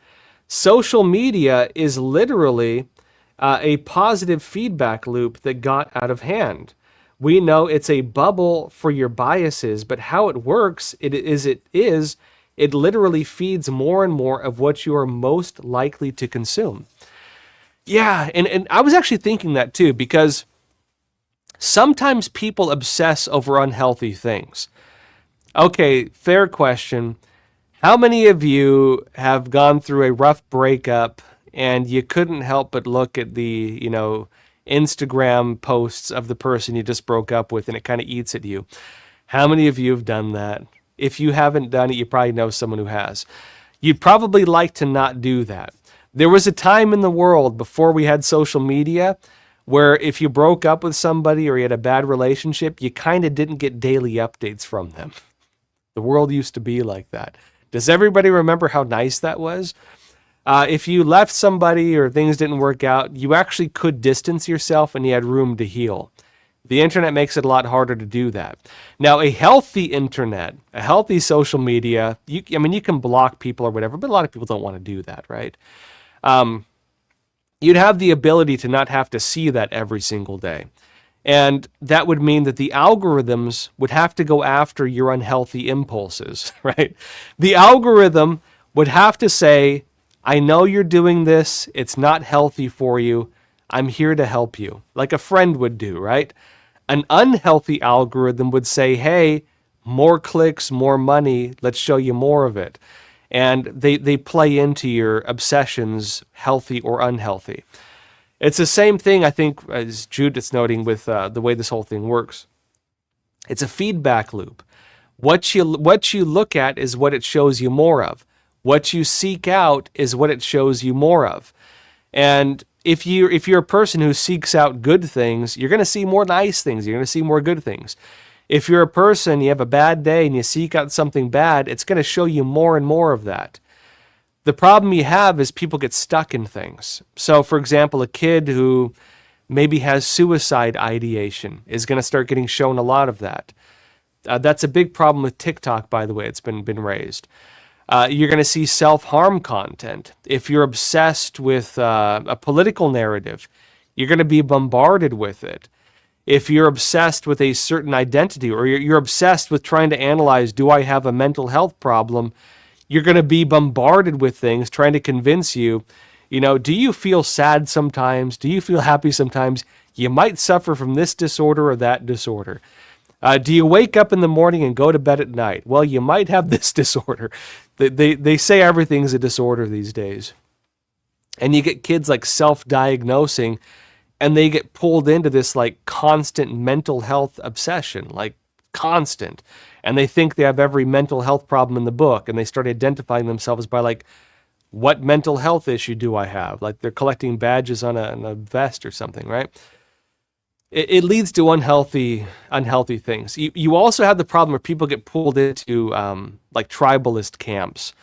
A: Social media is literally a positive feedback loop that got out of hand. We know it's a bubble for your biases, but how it works, it literally feeds more and more of what you are most likely to consume. Yeah, and I was actually thinking that too, because sometimes people obsess over unhealthy things. Okay, fair question. How many of you have gone through a rough breakup and you couldn't help but look at the, Instagram posts of the person you just broke up with, and it kind of eats at you? How many of you have done that? If you haven't done it, you probably know someone who has. You'd probably like to not do that. There was a time in the world before we had social media where if you broke up with somebody or you had a bad relationship, you kind of didn't get daily updates from them. The world used to be like that. Does everybody remember how nice that was? If you left somebody or things didn't work out, you actually could distance yourself and you had room to heal. The internet makes it a lot harder to do that. Now, a healthy internet, a healthy social media, you can block people or whatever, but a lot of people don't want to do that, right? You'd have the ability to not have to see that every single day. And that would mean that the algorithms would have to go after your unhealthy impulses, right? The algorithm would have to say, I know you're doing this. It's not healthy for you. I'm here to help you, like a friend would do, right? An unhealthy algorithm would say, hey, more clicks, more money. Let's show you more of it. And they play into your obsessions, healthy or unhealthy. It's the same thing, I think, as Judith's noting with the way this whole thing works. It's a feedback loop. What you look at is what it shows you more of. What you seek out is what it shows you more of. And if you're a person who seeks out good things, you're going to see more nice things. You're going to see more good things. If you're a person, you have a bad day and you seek out something bad, it's going to show you more and more of that. The problem you have is people get stuck in things. So, for example, a kid who maybe has suicide ideation is going to start getting shown a lot of that. That's a big problem with TikTok, by the way. It's been raised. You're going to see self-harm content. If you're obsessed with a political narrative, you're going to be bombarded with it. If you're obsessed with a certain identity, or you're obsessed with trying to analyze, do I have a mental health problem? You're going to be bombarded with things trying to convince you, do you feel sad sometimes? Do you feel happy sometimes? You might suffer from this disorder or that disorder. Do you wake up in the morning and go to bed at night? Well, you might have this disorder. They say everything's a disorder these days. And you get kids like self-diagnosing, and they get pulled into this like constant mental health obsession, like constant. And they think they have every mental health problem in the book, and they start identifying themselves by like, what mental health issue do I have? Like they're collecting badges on a vest or something, right? It leads to unhealthy things. You also have the problem where people get pulled into like tribalist camps.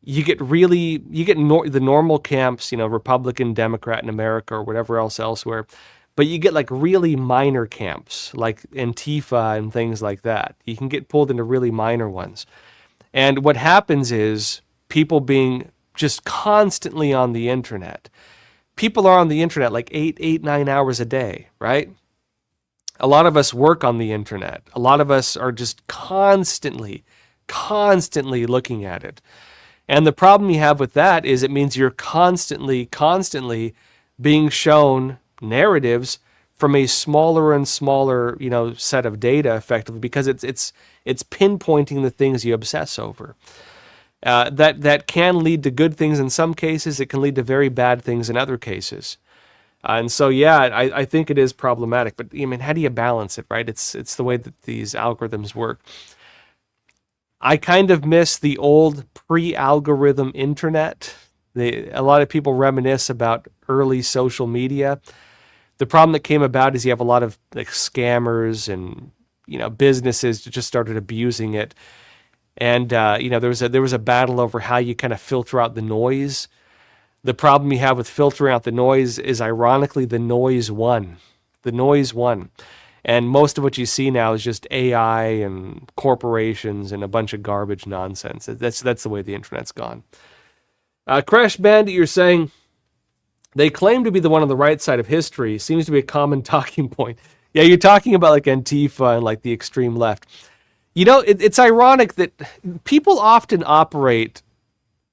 A: You get the normal camps, Republican, Democrat in America or whatever else elsewhere, but you get like really minor camps like Antifa and things like that. You can get pulled into really minor ones. And what happens is people being just constantly on the internet. People are on the internet like 9 hours a day, right? A lot of us work on the internet. A lot of us are just constantly looking at it. And the problem you have with that is it means you're constantly being shown narratives from a smaller and smaller, set of data effectively, because it's pinpointing the things you obsess over. That can lead to good things in some cases. It can lead to very bad things in other cases. And so, I think it is problematic. But how do you balance it, right? It's the way that these algorithms work. I kind of miss the old pre-algorithm internet. A lot of people reminisce about early social media. The problem that came about is you have a lot of like scammers and businesses that just started abusing it. And there was a battle over how you kind of filter out the noise. The problem you have with filtering out the noise is, ironically, the noise won. The noise won. And most of what you see now is just AI and corporations and a bunch of garbage nonsense. That's the way the internet's gone. Crash Bandit, you're saying, they claim to be the one on the right side of history. Seems to be a common talking point. Yeah, you're talking about like Antifa and like the extreme left. It's ironic that people often operate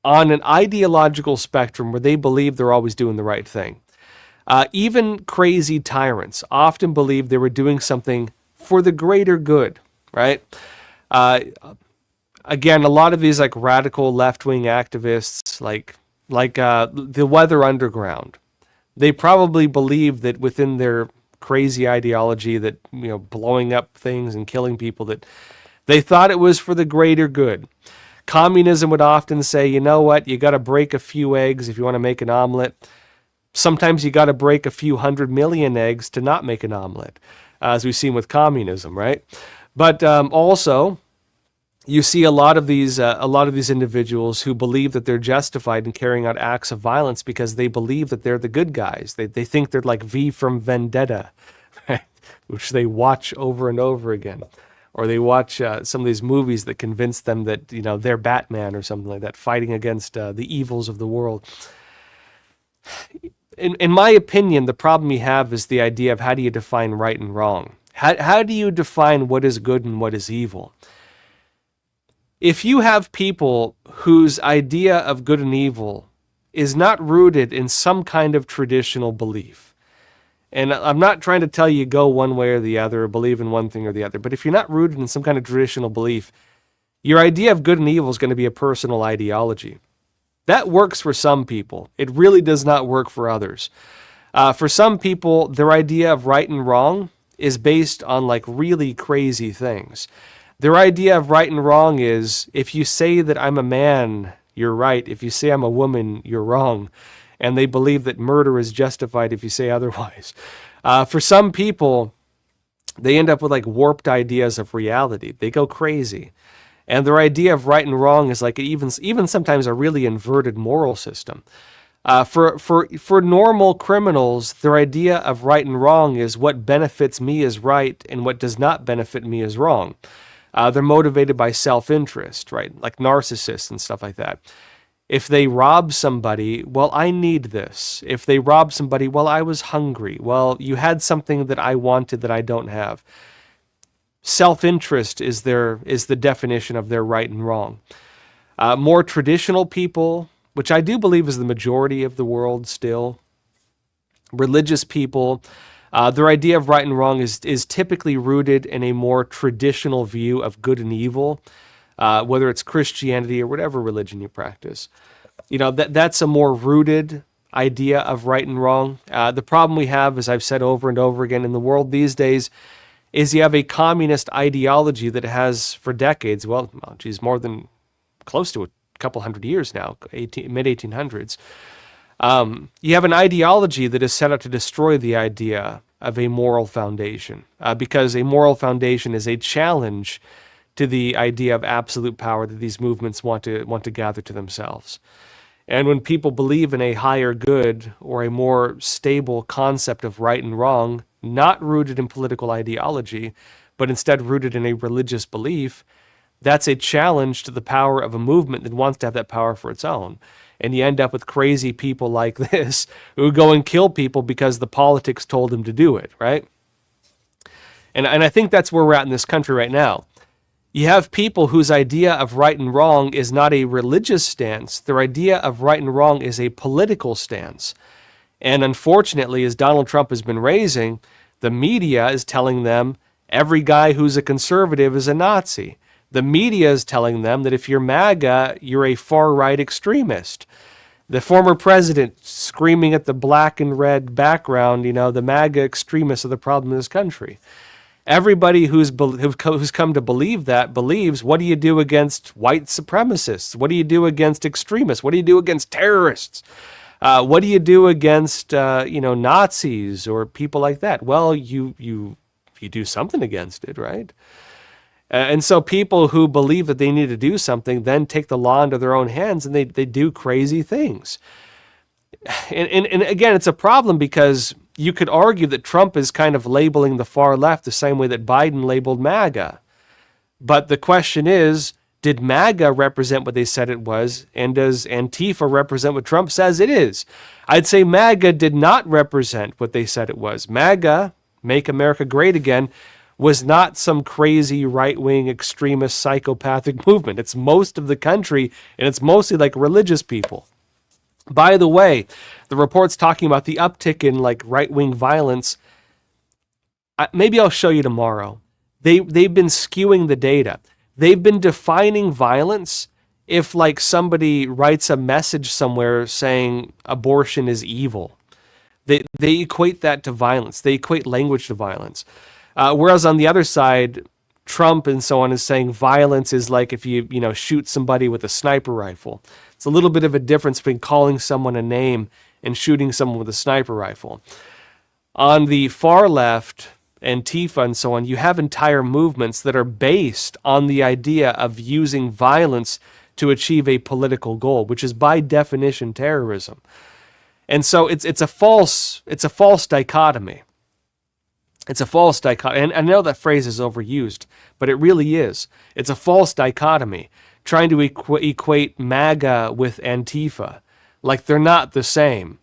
A: on an ideological spectrum where they believe they're always doing the right thing. Even crazy tyrants often believe they were doing something for the greater good, right? Again, a lot of these like radical left-wing activists, like the Weather Underground, they probably believe that within their crazy ideology that, blowing up things and killing people, that they thought it was for the greater good. Communism would often say, you know what, you got to break a few eggs if you want to make an omelet. Sometimes you got to break a few 100 million eggs to not make an omelet, as we've seen with communism, right? But also, you see a lot of these individuals who believe that they're justified in carrying out acts of violence because they believe that they're the good guys. They think they're like V from Vendetta, right? Which they watch over and over again. Or they watch some of these movies that convince them that, they're Batman or something like that, fighting against the evils of the world. In my opinion, the problem you have is the idea of how do you define right and wrong? How do you define what is good and what is evil? If you have people whose idea of good and evil is not rooted in some kind of traditional belief, and I'm not trying to tell you go one way or the other or believe in one thing or the other, but if you're not rooted in some kind of traditional belief, your idea of good and evil is going to be a personal ideology. That works for some people. It really does not work for others. For some people, their idea of right and wrong is based on like really crazy things. Their idea of right and wrong is, if you say that I'm a man, you're right. If you say I'm a woman, you're wrong. And they believe that murder is justified if you say otherwise. For some people, they end up with like warped ideas of reality. They go crazy. And their idea of right and wrong is like even sometimes a really inverted moral system. For normal criminals, their idea of right and wrong is what benefits me is right and what does not benefit me is wrong. They're motivated by self-interest, right? Like narcissists and stuff like that. If they rob somebody, well, I need this. If they rob somebody, well, I was hungry. Well, you had something that I wanted that I don't have. Self-interest is the definition of their right and wrong. More traditional people, which I do believe is the majority of the world still, religious people, their idea of right and wrong is typically rooted in a more traditional view of good and evil, whether it's Christianity or whatever religion you practice. That's a more rooted idea of right and wrong. The problem we have, as I've said over and over again in the world these days, is you have a communist ideology that has for decades, more than close to a couple hundred years now, mid-1800s. You have an ideology that is set out to destroy the idea of a moral foundation, because a moral foundation is a challenge to the idea of absolute power that these movements want to gather to themselves. And when people believe in a higher good or a more stable concept of right and wrong, not rooted in political ideology, but instead rooted in a religious belief, that's a challenge to the power of a movement that wants to have that power for its own. And you end up with crazy people like this who go and kill people because the politics told them to do it, right? And I think that's where we're at in this country right now. You have people whose idea of right and wrong is not a religious stance. Their idea of right and wrong is a political stance. And unfortunately, as Donald Trump has been raising, the media is telling them every guy who's a conservative is a Nazi. The media is telling them that if you're MAGA, you're a far-right extremist. The former president screaming at the black and red background, the MAGA extremists are the problem in this country. Everybody who's come to believe that believes, what do you do against white supremacists? What do you do against extremists? What do you do against terrorists? What do you do against Nazis or people like that? Well, you do something against it, right? And so people who believe that they need to do something then take the law into their own hands and they do crazy things. And again, it's a problem because you could argue that Trump is kind of labeling the far left the same way that Biden labeled MAGA. But the question is, did MAGA represent what they said it was? And does Antifa represent what Trump says it is? I'd say MAGA did not represent what they said it was. MAGA, Make America Great Again, was not some crazy right-wing extremist psychopathic movement. It's most of the country, and it's mostly like religious people. By the way, the reports talking about the uptick in like right-wing violence, maybe I'll show you tomorrow. They've been skewing the data. They've been defining violence if like somebody writes a message somewhere saying abortion is evil. They equate that to violence. They equate language to violence. Whereas on the other side, Trump and so on is saying violence is like if you shoot somebody with a sniper rifle. It's a little bit of a difference between calling someone a name and shooting someone with a sniper rifle. On the far left, Antifa and so on, you have entire movements that are based on the idea of using violence to achieve a political goal, which is by definition terrorism. And so it's a false dichotomy. It's a false dichotomy. And I know that phrase is overused, but it really is. It's a false dichotomy, trying to equate MAGA with Antifa. Like they're not the same.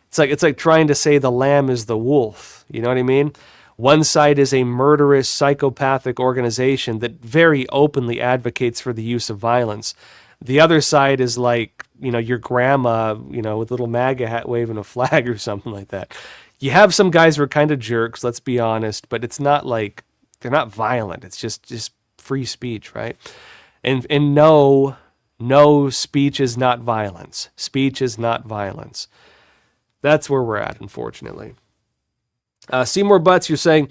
A: It's like trying to say the lamb is the wolf. You know what I mean? One side is a murderous, psychopathic organization that very openly advocates for the use of violence. The other side is like, your grandma, with a little MAGA hat waving a flag or something like that. You have some guys who are kind of jerks, let's be honest, but it's not like, they're not violent. It's just free speech, right? And no, speech is not violence. Speech is not violence. That's where we're at, unfortunately. Seymour Butts, you're saying,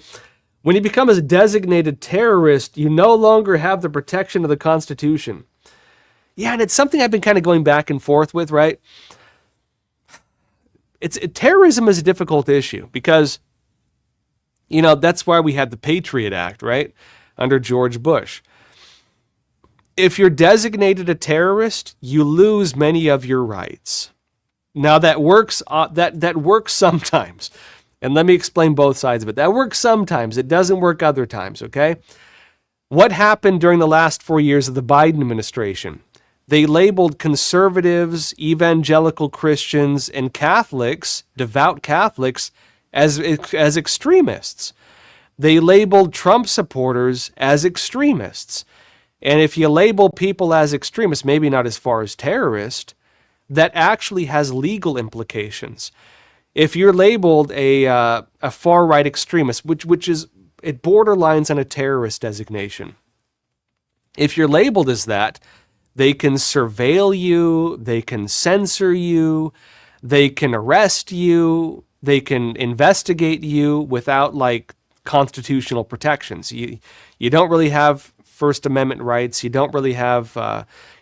A: When you become a designated terrorist, you no longer have the protection of the Constitution. Yeah, and it's something I've been kind of going back and forth with, right? Terrorism is a difficult issue because, that's why we had the Patriot Act, right? Under George Bush. If you're designated a terrorist, you lose many of your rights. Now that works that works sometimes. And let me explain both sides of it. That works sometimes. It doesn't work other times, okay? What happened during the last 4 years of the Biden administration? They labeled conservatives, evangelical Christians, and Catholics, devout Catholics, as extremists. They labeled Trump supporters as extremists. And if you label people as extremists, maybe not as far as terrorist, that actually has legal implications. If you're labeled a far-right extremist, which is, it borderlines on a terrorist designation. If you're labeled as that, they can surveil you, they can censor you, they can arrest you, they can investigate you without constitutional protections. You don't really have First Amendment rights. You don't really have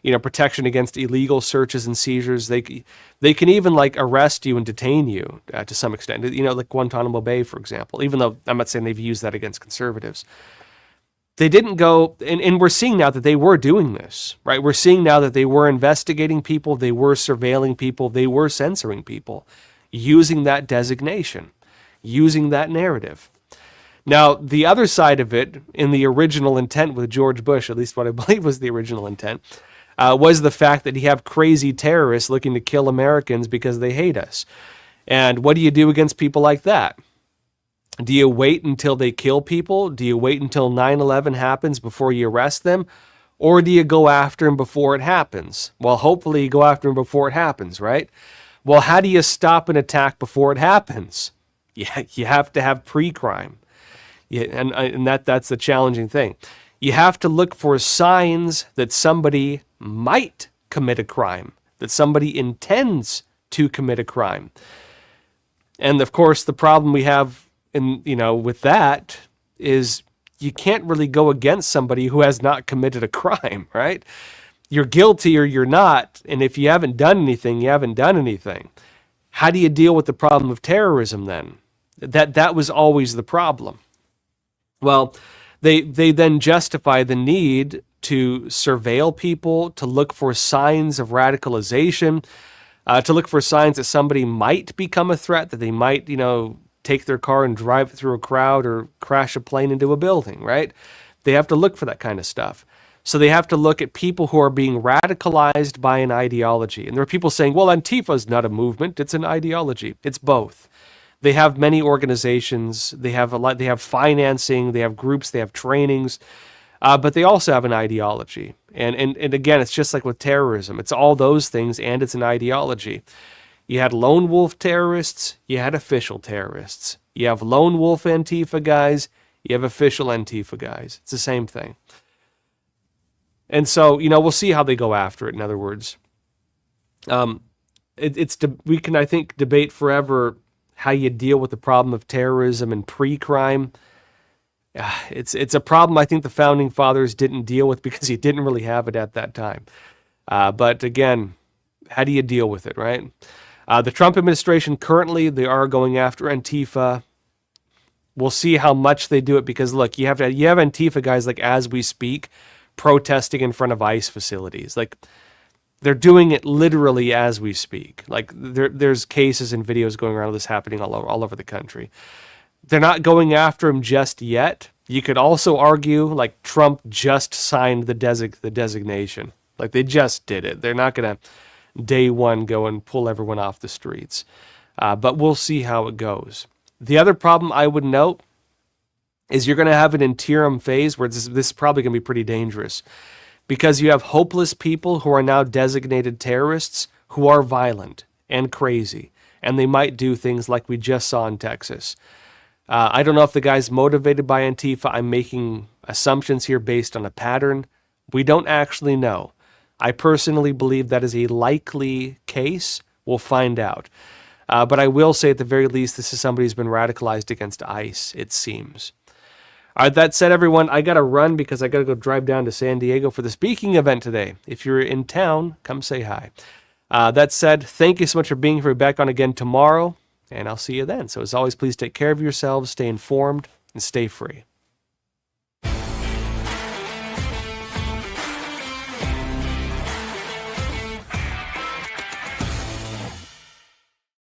A: protection against illegal searches and seizures. They can even arrest you and detain you to some extent. Like Guantanamo Bay, for example. Even though I'm not saying they've used that against conservatives. They didn't go, and we're seeing now that they were doing this, right? We're seeing now that they were investigating people, they were surveilling people, they were censoring people, using that designation, using that narrative. Now, the other side of it, in the original intent with George Bush, at least what I believe was the original intent, was the fact that you have crazy terrorists looking to kill Americans because they hate us. And what do you do against people like that? Do you wait until they kill people? Do you wait until 9/11 happens before you arrest them? Or do you go after them before it happens? Well, hopefully you go after them before it happens, right? Well, how do you stop an attack before it happens? You have to have pre-crime. Yeah, and that's the challenging thing. You have to look for signs that somebody might commit a crime, that somebody intends to commit a crime. And of course, the problem we have with that is you can't really go against somebody who has not committed a crime, right? You're guilty or you're not, and if you haven't done anything, you haven't done anything. How do you deal with the problem of terrorism then? That was always the problem. Well, they then justify the need to surveil people, to look for signs of radicalization, to look for signs that somebody might become a threat, that they might, take their car and drive through a crowd or crash a plane into a building, right? They have to look for that kind of stuff. So they have to look at people who are being radicalized by an ideology. And there are people saying, well, Antifa is not a movement, it's an ideology. It's both. They have many organizations, they have financing, they have groups, they have trainings, but they also have an ideology. And again, it's just like with terrorism. It's all those things and it's an ideology. You had lone wolf terrorists, you had official terrorists. You have lone wolf Antifa guys, you have official Antifa guys. It's the same thing. And so, we'll see how they go after it, in other words. We can, I think, debate forever how you deal with the problem of terrorism and pre-crime. It's a problem I think the Founding Fathers didn't deal with because you didn't really have it at that time. But again, how do you deal with it, right? The Trump administration currently, they are going after Antifa. We'll see how much they do it because look, you have Antifa guys as we speak protesting in front of ICE facilities. They're doing it literally as we speak. There's cases and videos going around of this happening all over the country. They're not going after him just yet. You could also argue Trump just signed the designation. They just did it. They're not going to day one go and pull everyone off the streets. But we'll see how it goes. The other problem I would note is you're going to have an interim phase where this is probably going to be pretty dangerous because you have hopeless people who are now designated terrorists who are violent and crazy, and they might do things like we just saw in Texas. I don't know if the guy's motivated by Antifa. I'm making assumptions here based on a pattern. We don't actually know. I personally believe that is a likely case. We'll find out. But I will say at the very least, this is somebody who's been radicalized against ICE, it seems. All right, that said, everyone, I got to run because I got to go drive down to San Diego for the speaking event today. If you're in town, come say hi. That said, thank you so much for being here. We'll be back on again tomorrow, and I'll see you then. So as always, please take care of yourselves, stay informed, and stay free.